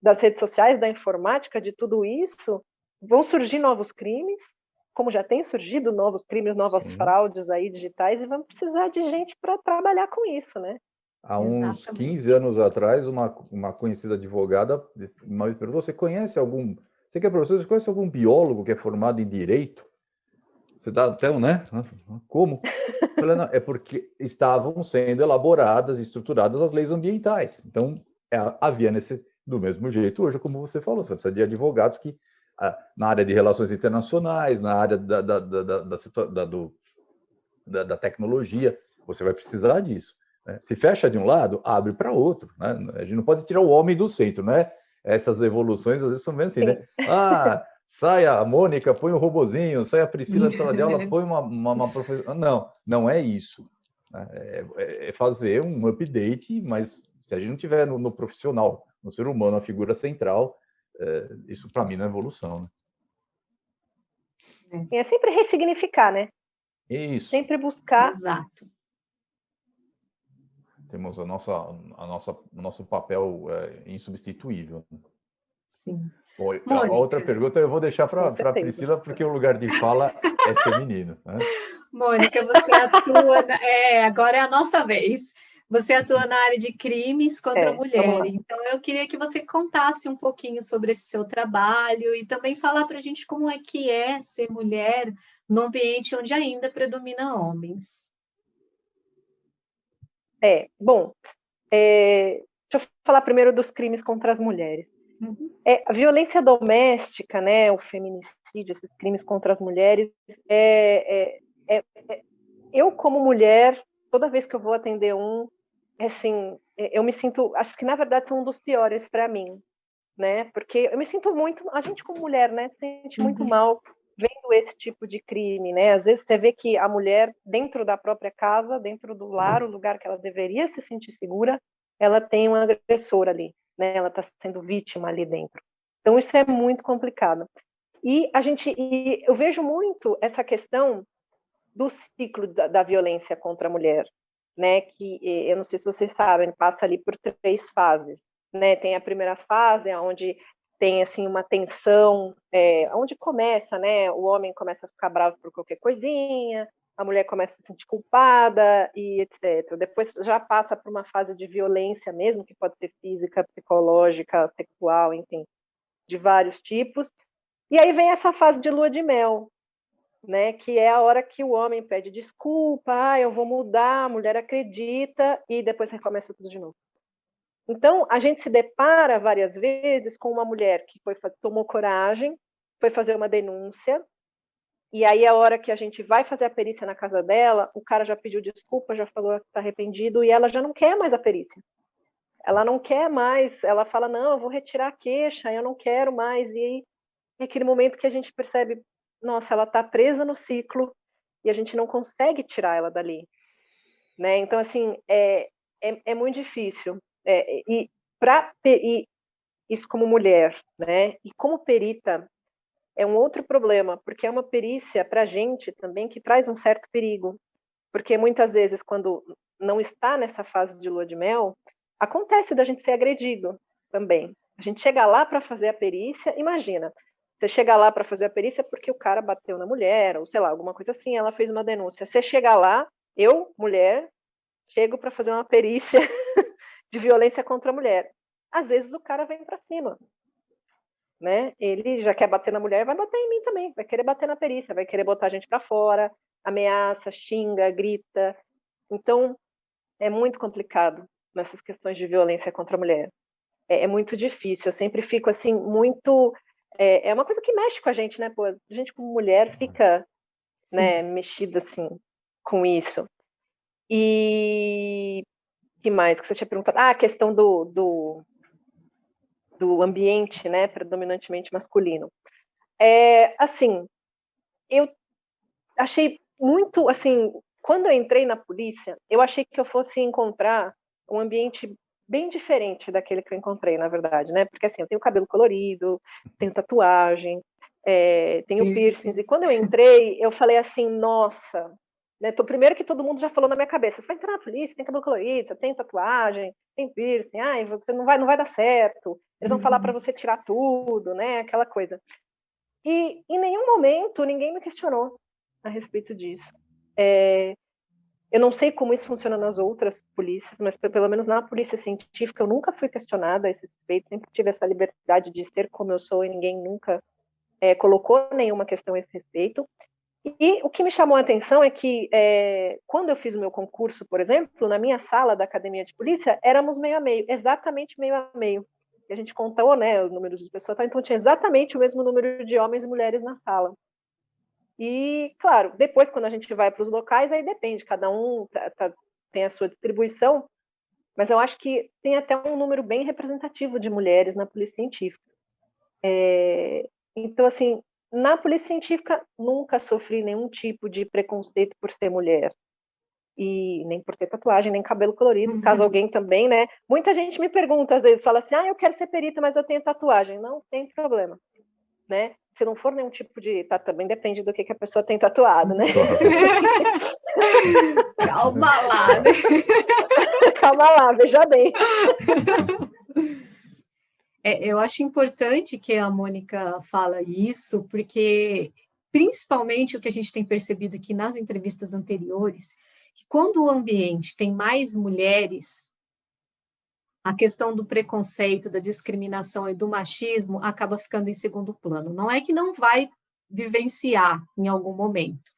das redes sociais, da informática, de tudo isso. Vão surgir novos crimes, como já tem surgido novos crimes, novas fraudes aí digitais, e vamos precisar de gente para trabalhar com isso, né? Há uns 15 anos atrás, uma conhecida advogada me perguntou: você conhece você que é professor, você conhece algum biólogo que é formado em direito? Você dá até né? Como? Eu falei, não, é porque estavam sendo elaboradas, estruturadas as leis ambientais. Então, havia do mesmo jeito hoje, como você falou, você precisa de advogados que na área de relações internacionais, na área da tecnologia, você vai precisar disso. Né? Se fecha de um lado, abre para outro. Né? A gente não pode tirar o homem do centro, né? Essas evoluções às vezes são bem assim, né? Sai a Mônica, põe um robozinho, sai a Priscila de sala de aula, põe uma professora. Não é isso. É fazer um update, mas se a gente não tiver no profissional, no ser humano, a figura central, isso para mim não é evolução. Né? É sempre ressignificar, né? Isso. Sempre buscar. Exato. Temos o nosso papel insubstituível. Sim. Bom, a Mônica. outra pergunta eu vou deixar para Com a certeza. Priscila, porque o lugar de fala é feminino, né? Mônica, você atua. Agora é a nossa vez. Você atua na área de crimes contra a Vamos mulher. lá. Então, eu queria que você contasse um pouquinho sobre esse seu trabalho e também falar para a gente como é que é ser mulher num ambiente onde ainda predomina homens. Bom, deixa eu falar primeiro dos crimes contra as mulheres. Uhum. A violência doméstica, né, o feminicídio, esses crimes contra as mulheres, eu como mulher, toda vez que eu vou atender assim, eu me sinto, acho que na verdade são um dos piores para mim, né, porque eu me sinto muito, a gente como mulher, né, se sente muito mal vendo esse tipo de crime, né, às vezes você vê que a mulher, dentro da própria casa, dentro do lar, o lugar que ela deveria se sentir segura, ela tem um agressor ali, né, ela está sendo vítima ali dentro. Então isso é muito complicado. E eu vejo muito essa questão do ciclo da violência contra a mulher, né? Que eu não sei se vocês sabem, passa ali por 3 fases, né? Tem a primeira fase, onde tem assim uma tensão, onde começa, né? O homem começa a ficar bravo por qualquer coisinha, a mulher começa a se sentir culpada e etc. Depois já passa por uma fase de violência mesmo, que pode ser física, psicológica, sexual, enfim, de vários tipos. E aí vem essa fase de lua de mel, né, que é a hora que o homem pede desculpa, eu vou mudar, a mulher acredita e depois recomeça tudo de novo. Então, a gente se depara várias vezes com uma mulher que tomou coragem, foi fazer uma denúncia, e aí a hora que a gente vai fazer a perícia na casa dela, o cara já pediu desculpa, já falou que está arrependido, e ela já não quer mais a perícia. Ela não quer mais, ela fala, não, eu vou retirar a queixa, eu não quero mais, e aí é aquele momento que a gente percebe, nossa, ela está presa no ciclo e a gente não consegue tirar ela dali, né? Então, assim, é muito difícil. E isso como mulher, né? E como perita, é um outro problema, porque é uma perícia para a gente também que traz um certo perigo, porque muitas vezes, quando não está nessa fase de lua de mel, acontece da gente ser agredido também. A gente chega lá para fazer a perícia, imagina, você chega lá para fazer a perícia porque o cara bateu na mulher, ou sei lá, alguma coisa assim, ela fez uma denúncia. Você chega lá, eu, mulher, chego para fazer uma perícia de violência contra a mulher. Às vezes o cara vem para cima, né? Ele já quer bater na mulher, vai bater em mim também, vai querer bater na perícia, vai querer botar a gente para fora, ameaça, xinga, grita. Então, é muito complicado nessas questões de violência contra a mulher. É muito difícil, eu sempre fico assim, muito... É uma coisa que mexe com a gente, né? Pô, a gente como mulher fica, né, mexida assim com isso. E que mais que você tinha perguntado? A questão do ambiente, né, predominantemente masculino. Assim, eu achei muito, assim, quando eu entrei na polícia, eu achei que eu fosse encontrar um ambiente bem diferente daquele que eu encontrei, na verdade, né? Porque assim, eu tenho cabelo colorido, tenho tatuagem, tenho piercings, e quando eu entrei, eu falei assim, nossa, né? Primeiro que todo mundo já falou na minha cabeça, você vai entrar na polícia, tem cabelo colorido, você tem tatuagem, tem piercing, você não vai dar certo, eles vão falar para você tirar tudo, né? Aquela coisa. E em nenhum momento ninguém me questionou a respeito disso. Eu não sei como isso funciona nas outras polícias, mas pelo menos na polícia científica eu nunca fui questionada a esse respeito, sempre tive essa liberdade de ser como eu sou e ninguém nunca colocou nenhuma questão a esse respeito. E o que me chamou a atenção é que quando eu fiz o meu concurso, por exemplo, na minha sala da academia de polícia, éramos meio a meio, exatamente meio a meio. E a gente contou, né, o número de pessoas, então tinha exatamente o mesmo número de homens e mulheres na sala. E, claro, depois, quando a gente vai para os locais, aí depende, cada um tem a sua distribuição, mas eu acho que tem até um número bem representativo de mulheres na polícia científica. Então, assim, na polícia científica, nunca sofri nenhum tipo de preconceito por ser mulher. E nem por ter tatuagem, nem cabelo colorido, caso alguém também, né? Muita gente me pergunta, às vezes, fala assim, eu quero ser perita, mas eu tenho tatuagem. Não tem problema, né? se não for nenhum tipo de... também depende do que a pessoa tem tatuado, né? Claro. Calma lá, né? Calma lá, veja bem. Eu acho importante que a Mônica fala isso, porque principalmente o que a gente tem percebido aqui nas entrevistas anteriores, que quando o ambiente tem mais mulheres, a questão do preconceito, da discriminação e do machismo acaba ficando em segundo plano. Não é que não vai vivenciar em algum momento,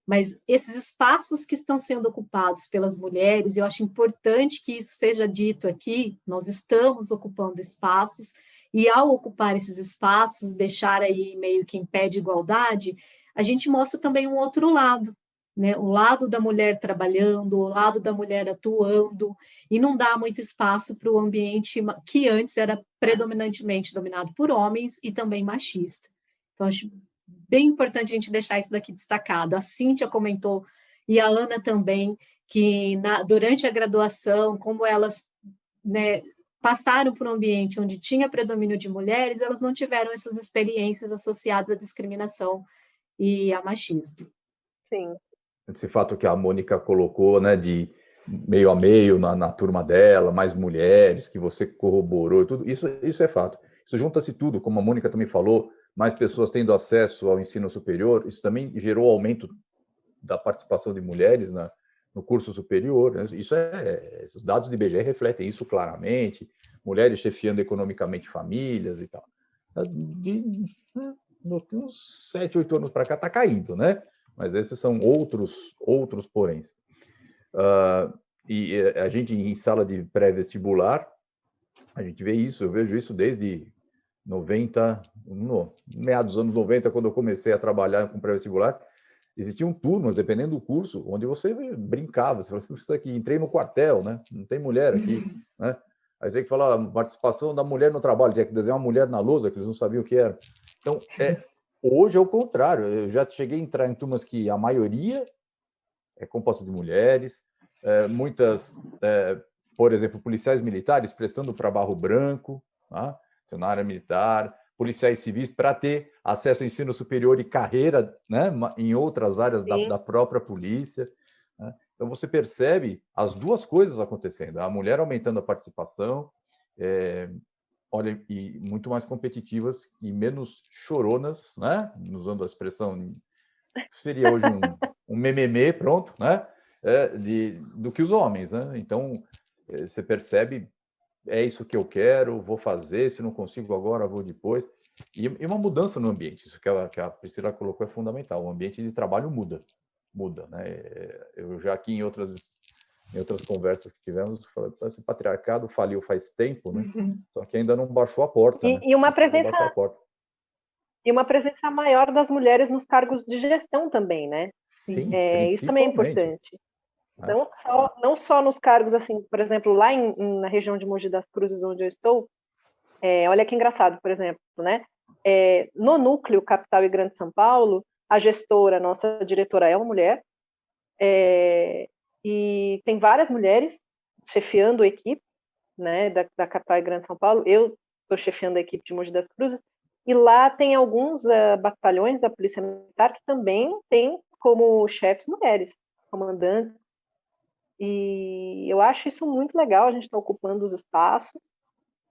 mas esses espaços que estão sendo ocupados pelas mulheres, eu acho importante que isso seja dito aqui, nós estamos ocupando espaços, e ao ocupar esses espaços, deixar aí meio que em pé de igualdade, a gente mostra também um outro lado, né? O lado da mulher trabalhando, o lado da mulher atuando, e não dá muito espaço para o ambiente que antes era predominantemente dominado por homens e também machista. Então, acho bem importante a gente deixar isso daqui destacado. A Cíntia comentou, e a Ana também, que durante a graduação, como elas, né, passaram por um ambiente onde tinha predomínio de mulheres, elas não tiveram essas experiências associadas à discriminação e a machismo. Sim. Esse fato que a Mônica colocou, né, de meio a meio na turma dela, mais mulheres, que você corroborou e tudo, isso é fato. Isso junta-se tudo, como a Mônica também falou, mais pessoas tendo acesso ao ensino superior, isso também gerou aumento da participação de mulheres no curso superior, né? Os dados do IBGE refletem isso claramente, mulheres chefiando economicamente famílias e tal. Uns 7, 8 anos para cá está caindo, né? Mas esses são outros poréns. E a gente, em sala de pré-vestibular, a gente vê isso, eu vejo isso desde 90, meados dos anos 90, quando eu comecei a trabalhar com pré-vestibular, existiam turmas, dependendo do curso, onde você brincava, você falava, isso aqui, entrei no quartel, né? Não tem mulher aqui, né? Aí você que fala, participação da mulher no trabalho, tinha que desenhar uma mulher na lousa, que eles não sabiam o que era. Então, hoje é o contrário, eu já cheguei a entrar em turmas que a maioria é composta de mulheres, muitas, por exemplo, policiais militares prestando para Barro Branco, tá? Na área militar, policiais civis, para ter acesso ao ensino superior e carreira, né, em outras áreas da própria polícia. Né? Então, você percebe as duas coisas acontecendo. A mulher aumentando a participação, olha, e muito mais competitivas e menos choronas, né? Usando a expressão, seria hoje um mememê, pronto, né? Do que os homens. Né? Então, você percebe, é isso que eu quero, vou fazer, se não consigo agora, vou depois. E uma mudança no ambiente, isso que a Priscila colocou é fundamental, o ambiente de trabalho muda, né? Eu já aqui em outras conversas que tivemos, esse patriarcado faliu faz tempo, né? Só que ainda não baixou a porta, né? E uma presença maior das mulheres nos cargos de gestão também, né? Sim, isso também é importante. Não só nos cargos, assim, por exemplo, lá na região de Mogi das Cruzes, onde eu estou, olha que engraçado, por exemplo, né? No núcleo Capital e Grande São Paulo, a gestora, nossa diretora é uma mulher, e tem várias mulheres chefiando a equipe, né, da Capital e Grande São Paulo. Eu estou chefiando a equipe de Mogi das Cruzes, e lá tem alguns batalhões da Polícia Militar que também tem como chefes mulheres, comandantes. E eu acho isso muito legal, a gente está ocupando os espaços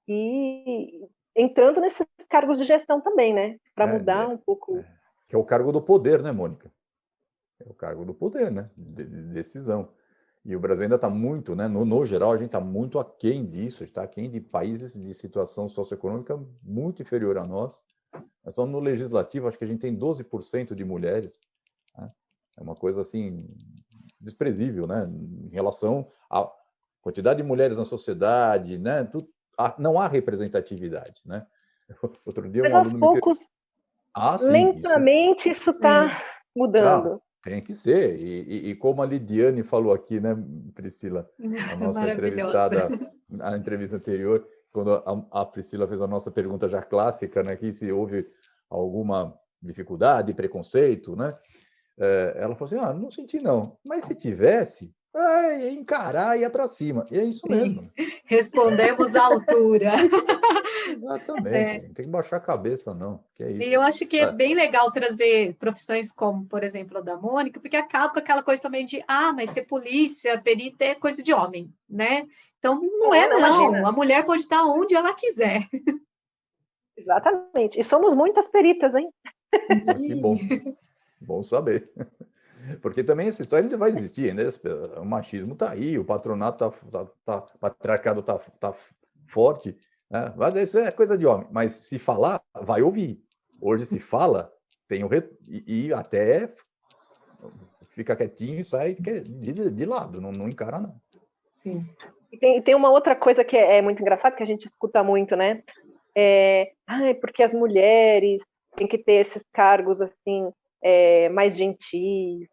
e entrando nesses cargos de gestão também, né? Para mudar um pouco. Que é o cargo do poder, né, Mônica? É o cargo do poder, né? De decisão. E o Brasil ainda está muito, né? No geral, a gente está muito aquém disso, está aquém de países de situação socioeconômica muito inferior a nós. Nós estamos no legislativo, acho que a gente tem 12% de mulheres. Né? É uma coisa assim desprezível, né? Em relação à quantidade de mulheres na sociedade, né? Não há representatividade, né? Outro dia Mas aos poucos, lentamente, isso está mudando. Tem que ser. E como a Lidiane falou aqui, né, Priscila, a nossa entrevistada, na entrevista anterior, quando a Priscila fez a nossa pergunta já clássica, né, que se houve alguma dificuldade, preconceito, né? Ela falou assim, não senti não. Mas se tivesse, É encarar e ir para cima. E é isso mesmo. Respondemos à altura. Exatamente. Não tem que baixar a cabeça, não. Que é E isso. eu acho que é bem legal trazer profissões como, por exemplo, a da Mônica, porque acaba com aquela coisa também de, mas ser polícia, perita é coisa de homem, né? Então, não Não, não. imagina. A mulher pode estar onde ela quiser. Exatamente. E somos muitas peritas, hein? Que bom. Bom saber. Porque também essa história ainda vai existir, né? O machismo está aí, o patronato o patriarcado tá forte, né? Mas isso é coisa de homem. Mas se falar, vai ouvir. Hoje se fala, tem e até fica quietinho e sai de lado, não encara, não. Sim. E tem uma outra coisa que é muito engraçada, que a gente escuta muito, né? Porque as mulheres têm que ter esses cargos assim, mais gentis,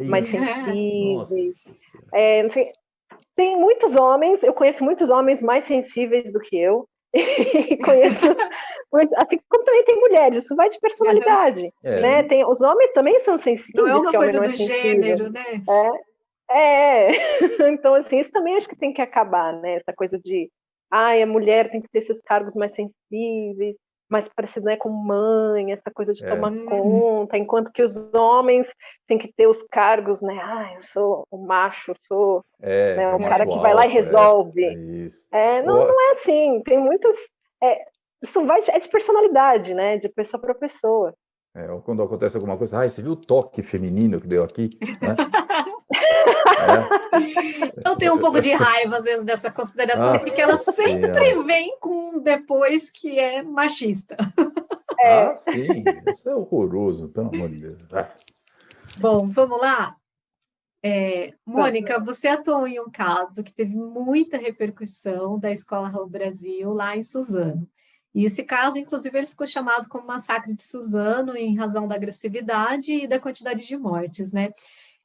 mais sensíveis. Não sei, tem muitos homens, eu conheço muitos homens mais sensíveis do que eu, e conheço, assim como também tem mulheres, isso vai de personalidade, né? Os homens também são sensíveis, não é uma que coisa homem não do é sensível. gênero, né? Então, assim, isso também acho que tem que acabar, né? Essa coisa de, a mulher tem que ter esses cargos mais sensíveis, mais parecido, né, com mãe, essa coisa de tomar conta, enquanto que os homens têm que ter os cargos, né? Eu sou o macho, sou o cara que vai lá e resolve. Não é assim, tem muitas... isso é de personalidade, né? De pessoa para pessoa. Quando acontece alguma coisa, você viu o toque feminino que deu aqui? Né? Eu tenho um pouco de raiva, às vezes, dessa consideração, porque ela sempre vem com um depois que é machista. Sim, isso é horroroso, pelo amor de Deus. Bom, vamos lá? Mônica, você atuou em um caso que teve muita repercussão da Escola Raul Brasil, lá em Suzano. E esse caso, inclusive, ele ficou chamado como Massacre de Suzano, em razão da agressividade e da quantidade de mortes, né?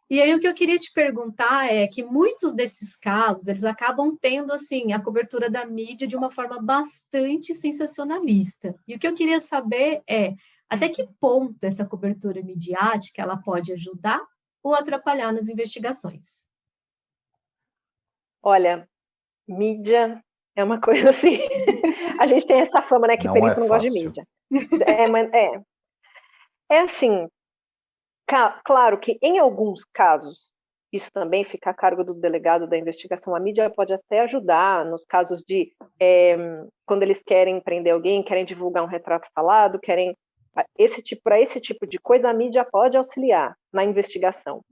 E aí o que eu queria te perguntar é que muitos desses casos, eles acabam tendo, assim, a cobertura da mídia de uma forma bastante sensacionalista. E o que eu queria saber é, até que ponto essa cobertura midiática, ela pode ajudar ou atrapalhar nas investigações? Olha, mídia é uma coisa assim... A gente tem essa fama, né, que perito não gosta de mídia. Assim... Claro que, em alguns casos, isso também fica a cargo do delegado da investigação. A mídia pode até ajudar nos casos de quando eles querem prender alguém, querem divulgar um retrato falado, querem para esse tipo de coisa, a mídia pode auxiliar na investigação,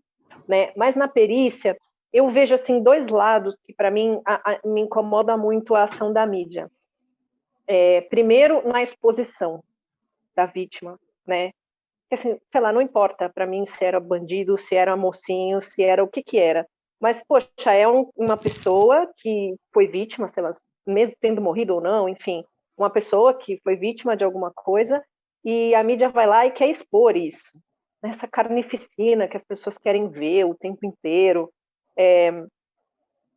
né? Mas na perícia, eu vejo assim dois lados que para mim me incomoda muito a ação da mídia. Primeiro, na exposição da vítima, né? Assim, sei lá, não importa para mim se era bandido, se era mocinho, se era o que era. Mas, poxa, uma pessoa que foi vítima, sei lá, mesmo tendo morrido ou não, enfim, uma pessoa que foi vítima de alguma coisa e a mídia vai lá e quer expor isso. Essa carnificina que as pessoas querem ver o tempo inteiro.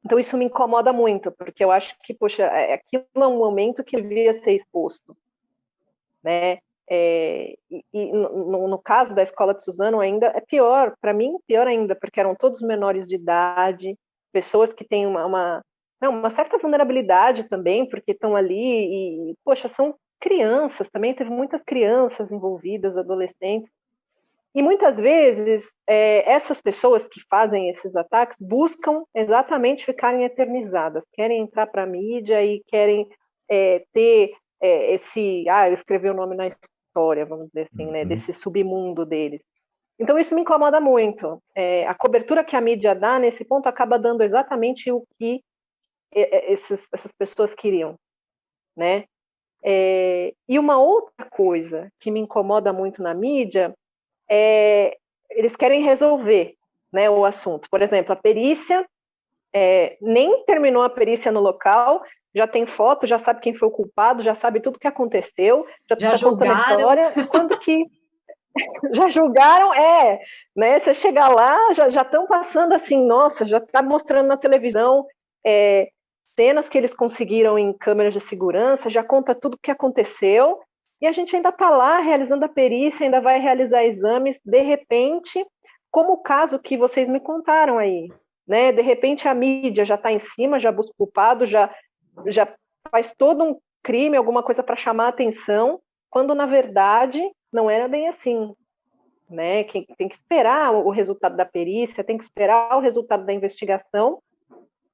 Então, isso me incomoda muito, porque eu acho que, poxa, aquilo é um momento que devia ser exposto, né? No caso da escola de Suzano ainda é pior, para mim pior ainda, porque eram todos menores de idade, pessoas que têm uma certa vulnerabilidade também, porque estão ali e, poxa, são crianças, também teve muitas crianças envolvidas, adolescentes, e muitas vezes essas pessoas que fazem esses ataques buscam exatamente ficarem eternizadas, querem entrar para a mídia e querem ter escrever o nome na história, vamos dizer assim, né, desse submundo deles. Então, isso me incomoda muito. A cobertura que a mídia dá, nesse ponto, acaba dando exatamente o que essas pessoas queriam, né? E uma outra coisa que me incomoda muito na mídia é eles querem resolver, né, o assunto. Por exemplo, a perícia, nem terminou a perícia no local, já tem foto, já sabe quem foi o culpado, já sabe tudo o que aconteceu, já está contando a história, quando que já julgaram, né? Você chega lá, já estão passando assim, nossa, já está mostrando na televisão cenas que eles conseguiram em câmeras de segurança, já conta tudo o que aconteceu, e a gente ainda está lá realizando a perícia, ainda vai realizar exames, de repente, como o caso que vocês me contaram aí, né? De repente a mídia já está em cima, já busca o culpado, já faz todo um crime, alguma coisa para chamar a atenção, quando na verdade não era bem assim, né? Que tem que esperar o resultado da perícia, tem que esperar o resultado da investigação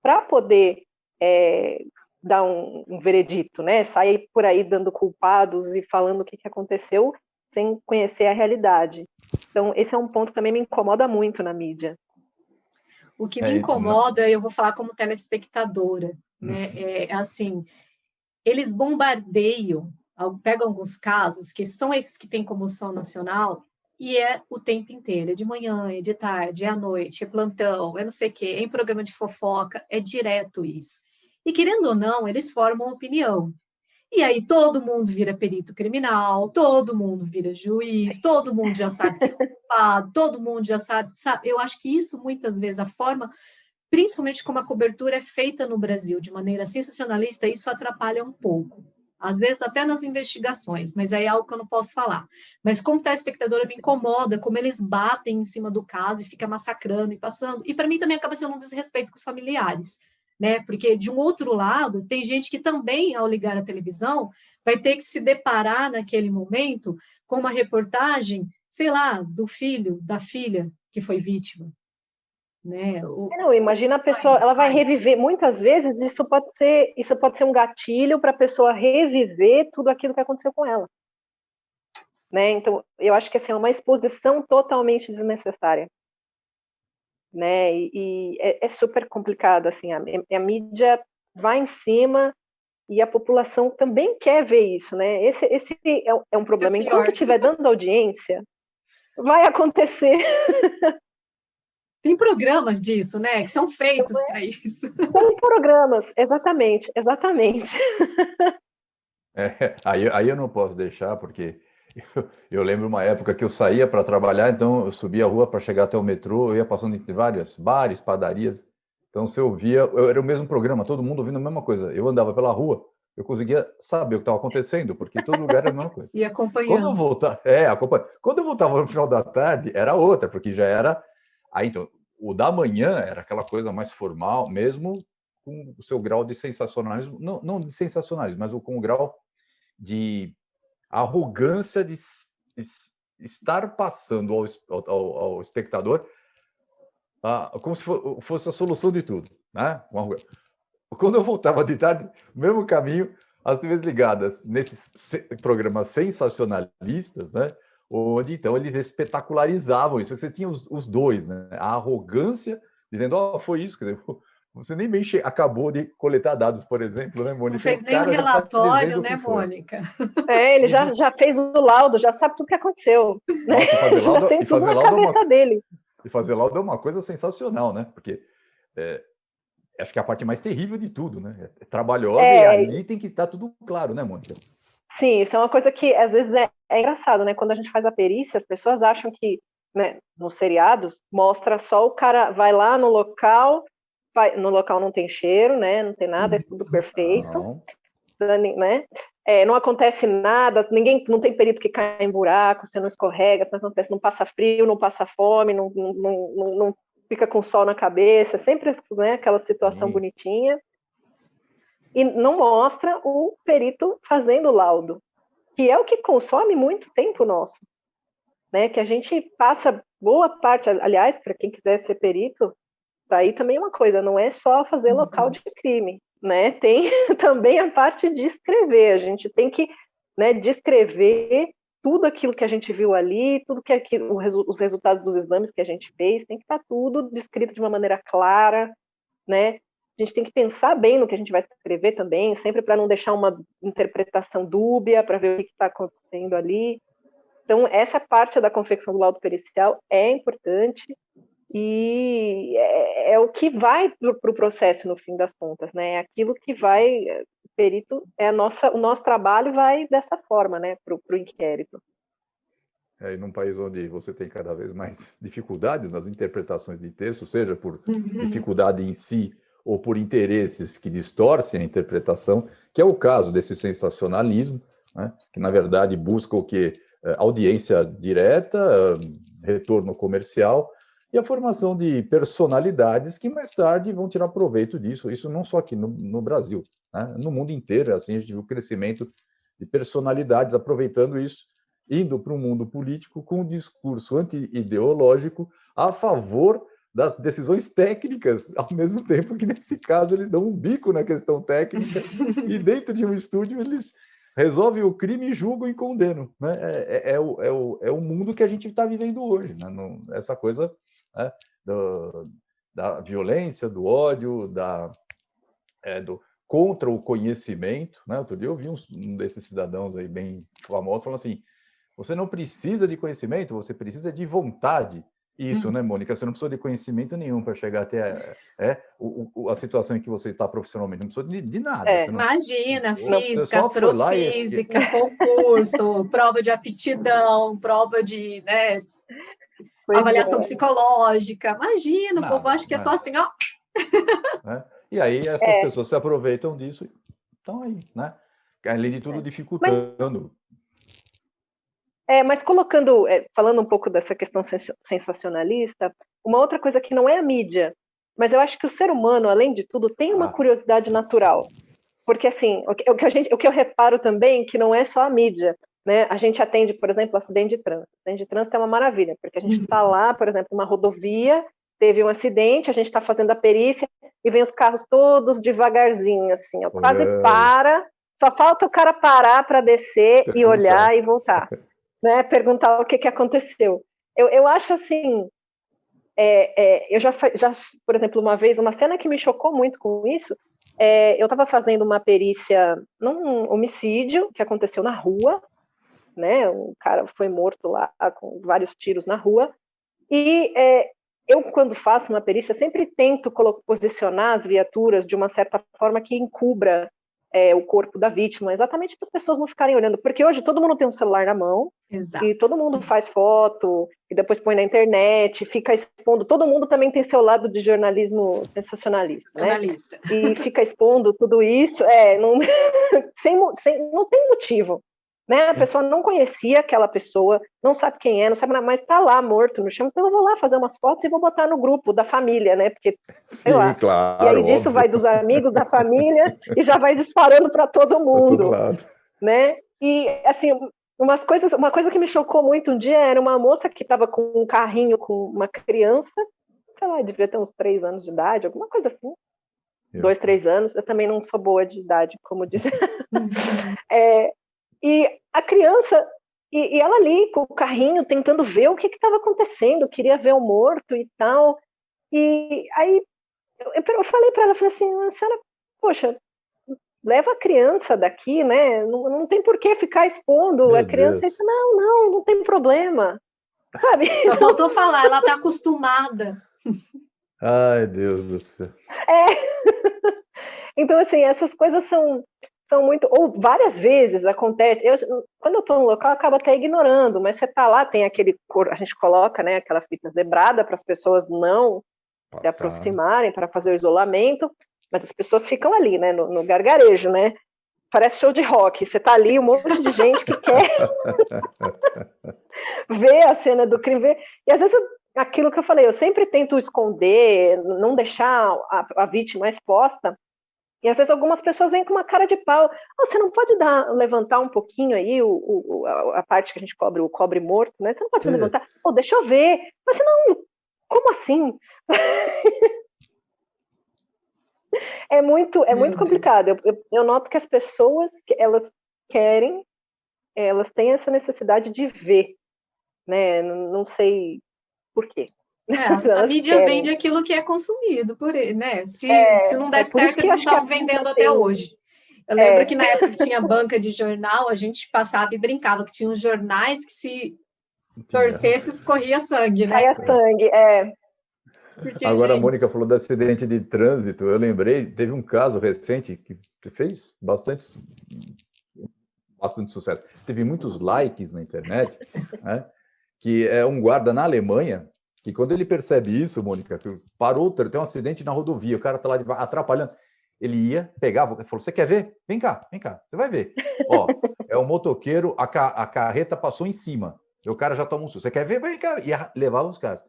para poder dar um veredito, né? Sair por aí dando culpados e falando o que aconteceu sem conhecer a realidade. Então, esse é um ponto que também me incomoda muito na mídia. O que me incomoda, eu vou falar como telespectadora, né? Assim, eles bombardeiam, pegam alguns casos que são esses que têm comoção nacional e é o tempo inteiro, é de manhã, é de tarde, é à noite, é plantão, é não sei o quê, é em programa de fofoca, é direto isso. E querendo ou não, eles formam opinião. E aí todo mundo vira perito criminal, todo mundo vira juiz, todo mundo já sabe que é culpado, todo mundo já sabe. Eu acho que isso, muitas vezes, a forma, principalmente como a cobertura é feita no Brasil, de maneira sensacionalista, isso atrapalha um pouco. Às vezes até nas investigações, mas aí é algo que eu não posso falar. Mas como telespectadora me incomoda como eles batem em cima do caso e fica massacrando e passando. E para mim também acaba sendo um desrespeito com os familiares, né? Porque de um outro lado, tem gente que também, ao ligar a televisão, vai ter que se deparar naquele momento com uma reportagem, sei lá, do filho, da filha que foi vítima. Né? Não, imagina a pessoa, ela vai reviver, muitas vezes isso pode ser um gatilho para a pessoa reviver tudo aquilo que aconteceu com ela. Né? Então, eu acho que assim, é uma exposição totalmente desnecessária. Né? E é super complicado, assim, a mídia vai em cima e a população também quer ver isso, né? Esse é um problema. Enquanto estiver dando audiência, vai acontecer. Tem programas disso, né? Que são feitos para isso. São programas, exatamente. Aí eu não posso deixar, porque eu lembro uma época que eu saía para trabalhar, então eu subia a rua para chegar até o metrô, eu ia passando entre vários bares, padarias, então se eu via, era o mesmo programa, todo mundo ouvindo a mesma coisa. Eu andava pela rua, eu conseguia saber o que estava acontecendo, porque todo lugar era a mesma coisa. E acompanhando. Quando eu voltava no final da tarde, era outra, porque já era... Aí, então, o da manhã era aquela coisa mais formal, mesmo com o seu grau de sensacionalismo, não de sensacionalismo, mas com o grau de arrogância de estar passando ao espectador como se fosse a solução de tudo, né? Quando eu voltava de tarde, mesmo caminho, as TVs ligadas nesses programas sensacionalistas, né? Onde então eles espetacularizavam isso. Você tinha os dois, né? A arrogância, dizendo, foi isso, quer dizer, você nem bem acabou de coletar dados, por exemplo, né, Mônica? Não fez nem o relatório, né, Mônica? Ele já fez o laudo, já sabe tudo que aconteceu. Nossa, e fazer laudo, tem tudo na cabeça dele. E fazer laudo é uma coisa sensacional, né? Porque acho que é a parte mais terrível de tudo, né? É trabalhosa e ali tem que estar tudo claro, né, Mônica? Sim, isso é uma coisa que às vezes é engraçado, né? Quando a gente faz a perícia, as pessoas acham que, né, nos seriados, mostra só o cara vai lá no local não tem cheiro, né? Não tem nada, é tudo perfeito. Né? Não acontece nada, não tem perito que cai em buraco, você não escorrega, não passa frio, não passa fome, não fica com sol na cabeça, sempre, né, aquela situação bonitinha. E não mostra o perito fazendo o laudo, que é o que consome muito tempo nosso, né? Que a gente passa boa parte, aliás, para quem quiser ser perito, daí também uma coisa, não é só fazer local de crime, né? Tem também a parte de escrever, a gente tem que, né, descrever tudo aquilo que a gente viu ali, tudo que os resultados dos exames que a gente fez, tem que estar tudo descrito de uma maneira clara, né? A gente tem que pensar bem no que a gente vai escrever também, sempre para não deixar uma interpretação dúbia, para ver o que está acontecendo ali. Então, essa parte da confecção do laudo pericial é importante e é o que vai para o processo, no fim das contas, né? É aquilo que vai, o perito, o nosso trabalho vai dessa forma, né, para o inquérito. E num país onde você tem cada vez mais dificuldades nas interpretações de texto, seja por dificuldade em si ou por interesses que distorcem a interpretação, que é o caso desse sensacionalismo, né, que na verdade busca o quê? Audiência direta, retorno comercial, e a formação de personalidades que mais tarde vão tirar proveito disso. Isso não só aqui no Brasil, né? No mundo inteiro, assim, a gente viu o crescimento de personalidades aproveitando isso, indo para um mundo político com um discurso anti-ideológico a favor das decisões técnicas, ao mesmo tempo que, nesse caso, eles dão um bico na questão técnica e, dentro de um estúdio, eles resolvem o crime, julgam e condenam. Né? É o mundo que a gente está vivendo hoje. Né? Essa coisa, né, da violência, do ódio, contra o conhecimento. Né? Outro dia eu vi um desses cidadãos aí bem famosos falando assim, você não precisa de conhecimento, você precisa de vontade. Isso, né, Mônica? Você não precisa de conhecimento nenhum para chegar até a situação em que você está profissionalmente. Não precisa de nada. Você não, Imagina, você física, só foi lá astrofísica, concurso, prova de aptidão, prova de, né, avaliação psicológica. Imagina, o povo acha que é só assim, ó. Né? E aí essas pessoas se aproveitam disso e estão aí, né? Além de tudo, dificultando. Mas falando um pouco dessa questão sensacionalista, uma outra coisa que não é a mídia, mas eu acho que o ser humano, além de tudo, tem uma curiosidade natural. Porque, assim, o que eu reparo também que não é só a mídia, né? A gente atende, por exemplo, acidente de trânsito. Acidente de trânsito é uma maravilha, porque a gente está lá, por exemplo, numa rodovia, teve um acidente, a gente está fazendo a perícia e vem os carros todos devagarzinho, assim, ó, quase para, só falta o cara parar para descer e olhar e voltar. Né, perguntar o que aconteceu. Eu acho assim, eu já, por exemplo, uma vez, uma cena que me chocou muito com isso, eu estava fazendo uma perícia num homicídio que aconteceu na rua, né, um cara foi morto lá com vários tiros na rua, e eu, quando faço uma perícia, sempre tento posicionar as viaturas de uma certa forma que encubra o corpo da vítima, exatamente para as pessoas não ficarem olhando, porque hoje todo mundo tem um celular na mão, Exato. E todo mundo faz foto, e depois põe na internet, fica expondo, todo mundo também tem seu lado de jornalismo sensacionalista, né? E fica expondo tudo isso, não, não tem motivo, né? A pessoa não conhecia aquela pessoa, não sabe quem é, não sabe nada, mas está lá morto no chão, então eu vou lá fazer umas fotos e vou botar no grupo da família, né? Porque, sei lá, claro, e aí disso vai dos amigos da família e já vai disparando para todo mundo, né? E, assim, uma coisa que me chocou muito um dia era uma moça que estava com um carrinho com uma criança, sei lá, devia ter uns 3 anos de idade, alguma coisa assim, 2, 3 anos, eu também não sou boa de idade, como diz. E a criança, e ela ali com o carrinho, tentando ver o que estava acontecendo, queria ver o morto e tal, e aí eu falei para ela, falei assim, senhora, poxa, leva a criança daqui, né? Não tem por que ficar expondo a criança. Isso, não tem problema. Sabe? Só faltou falar, ela está acostumada. Ai, Deus do céu. Então, assim, essas coisas são muito... Ou várias vezes acontece... quando eu estou no local, eu acabo até ignorando, mas você está lá, tem a gente coloca, né, aquela fita zebrada para as pessoas não se aproximarem, para fazer o isolamento, mas as pessoas ficam ali, né, no gargarejo, né? Parece show de rock. Você tá ali, um monte de gente que quer ver a cena do crime. E às vezes, aquilo que eu falei, eu sempre tento esconder, não deixar a vítima exposta. E às vezes algumas pessoas vêm com uma cara de pau. Você não pode levantar um pouquinho aí a parte que a gente cobre, o cobre morto, né? Você não pode levantar. Deixa eu ver. Mas não, como assim? É muito complicado. Eu noto que as pessoas, elas têm essa necessidade de ver, né? Não sei por quê. A mídia vende aquilo que é consumido por ele, né? Se não der certo, eles não estão vendendo até hoje. Eu lembro que na época que tinha banca de jornal, a gente passava e brincava que tinha uns jornais que se torcesse, escorria sangue, né? Saia sangue, Porque, agora, gente... a Mônica falou do acidente de trânsito. Eu lembrei, teve um caso recente que fez bastante sucesso. Teve muitos likes na internet, né? Que é um guarda na Alemanha, que quando ele percebe isso, Mônica, que parou, tem um acidente na rodovia, o cara tá lá atrapalhando. Ele ia, pegava, falou, você quer ver? Vem cá, você vai ver. Ó, é um motoqueiro, a carreta passou em cima. E o cara já toma um susto. Você quer ver? Vem cá. E levava os caras.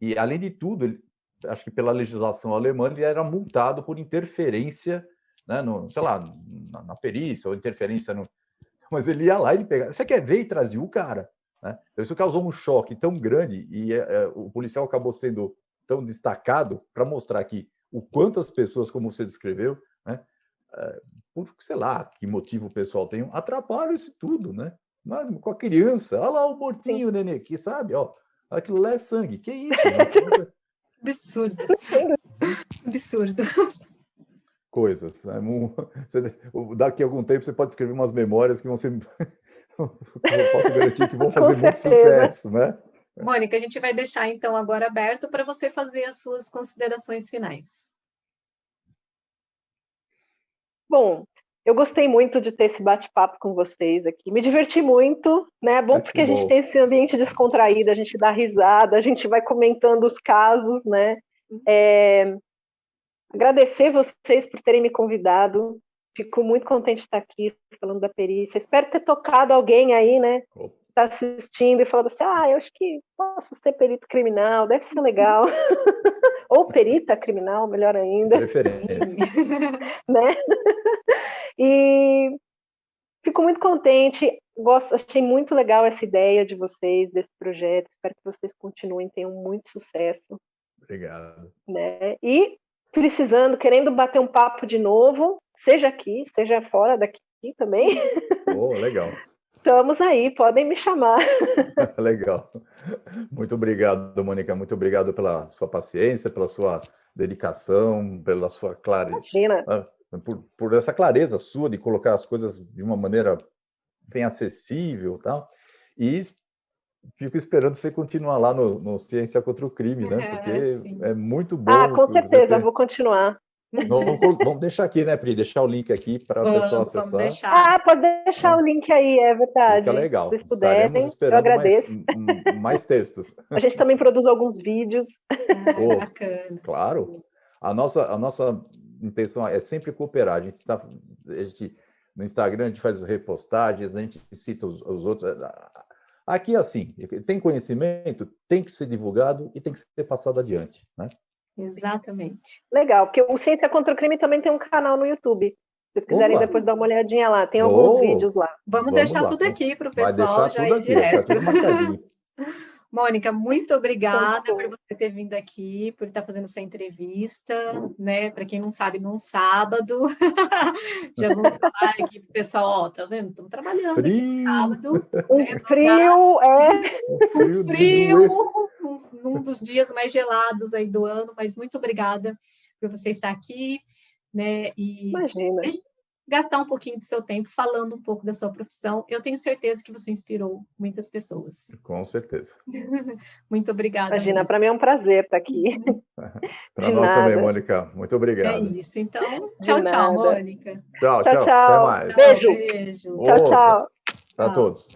E, além de tudo, acho que pela legislação alemã, ele era multado por interferência, né, sei lá, na perícia, ou interferência no... Mas ele ia lá e ele pegava. Você quer ver e trazia o cara, né? Então, isso causou um choque tão grande e o policial acabou sendo tão destacado para mostrar que o quanto as pessoas, como você descreveu, né, por, sei lá, que motivo o pessoal tem, atrapalham isso tudo, né? Mas com a criança, olha lá o mortinho, nenê, que sabe, ó, aquilo lá é sangue, que isso? Absurdo. Absurdo. Coisas. Né? Daqui a algum tempo você pode escrever umas memórias que vão ser... Eu posso garantir que vão fazer muito sucesso, né? Mônica, a gente vai deixar então agora aberto para você fazer as suas considerações finais. Bom, eu gostei muito de ter esse bate-papo com vocês aqui. Me diverti muito, né? Bom, porque a gente tem esse ambiente descontraído, a gente dá risada, a gente vai comentando os casos, né? Agradecer vocês por terem me convidado. Fico muito contente de estar aqui falando da perícia. Espero ter tocado alguém aí, né? Está assistindo e falando assim, eu acho que posso ser perito criminal, deve ser legal. Ou perita criminal, melhor ainda. Preferência. Né? E fico muito contente. Achei muito legal essa ideia de vocês, desse projeto. Espero que vocês continuem, tenham muito sucesso. Obrigado. Né? E precisando, querendo bater um papo de novo, seja aqui, seja fora daqui também. Legal. Estamos aí, podem me chamar. Legal. Muito obrigado, Mônica. Muito obrigado pela sua paciência, pela sua dedicação, pela sua clareza. Imagina. Por essa clareza sua de colocar as coisas de uma maneira bem acessível, tal. E fico esperando você continuar lá no Ciência contra o Crime, né? Porque é muito bom. Com certeza, vou continuar. Vamos deixar aqui, né, Pri? Deixar o link aqui para o pessoal acessar. Pode deixar o link aí, é verdade. Fica legal. Se vocês puderem, esperando eu agradeço. mais textos. A gente também produz alguns vídeos. Bacana. Claro. A nossa intenção é sempre cooperar. A gente no Instagram a gente faz repostagens, a gente cita os outros. Aqui, assim, tem conhecimento, tem que ser divulgado e tem que ser passado adiante, né? Exatamente. Legal, porque o Ciência contra o Crime também tem um canal no YouTube. Se vocês quiserem depois dar uma olhadinha lá, tem alguns vídeos lá. Vamos deixar lá. Tudo aqui para o pessoal já ir direto. Tudo marcadinho. Mônica, muito obrigada por você ter vindo aqui, por estar fazendo essa entrevista, né? Para quem não sabe, num sábado. Já vamos falar aqui pro pessoal, tá vendo? Estamos trabalhando aqui no sábado. Frio, num dos dias mais gelados aí do ano, mas muito obrigada por você estar aqui, né? E imagina. Gastar um pouquinho do seu tempo falando um pouco da sua profissão. Eu tenho certeza que você inspirou muitas pessoas. Com certeza. Muito obrigada. Imagina, para mim é um prazer estar aqui. Para nós também, Mônica. Muito obrigado. É isso. Então, tchau, Mônica. Tchau. Até mais. Beijo. Beijo. Tchau. Para todos.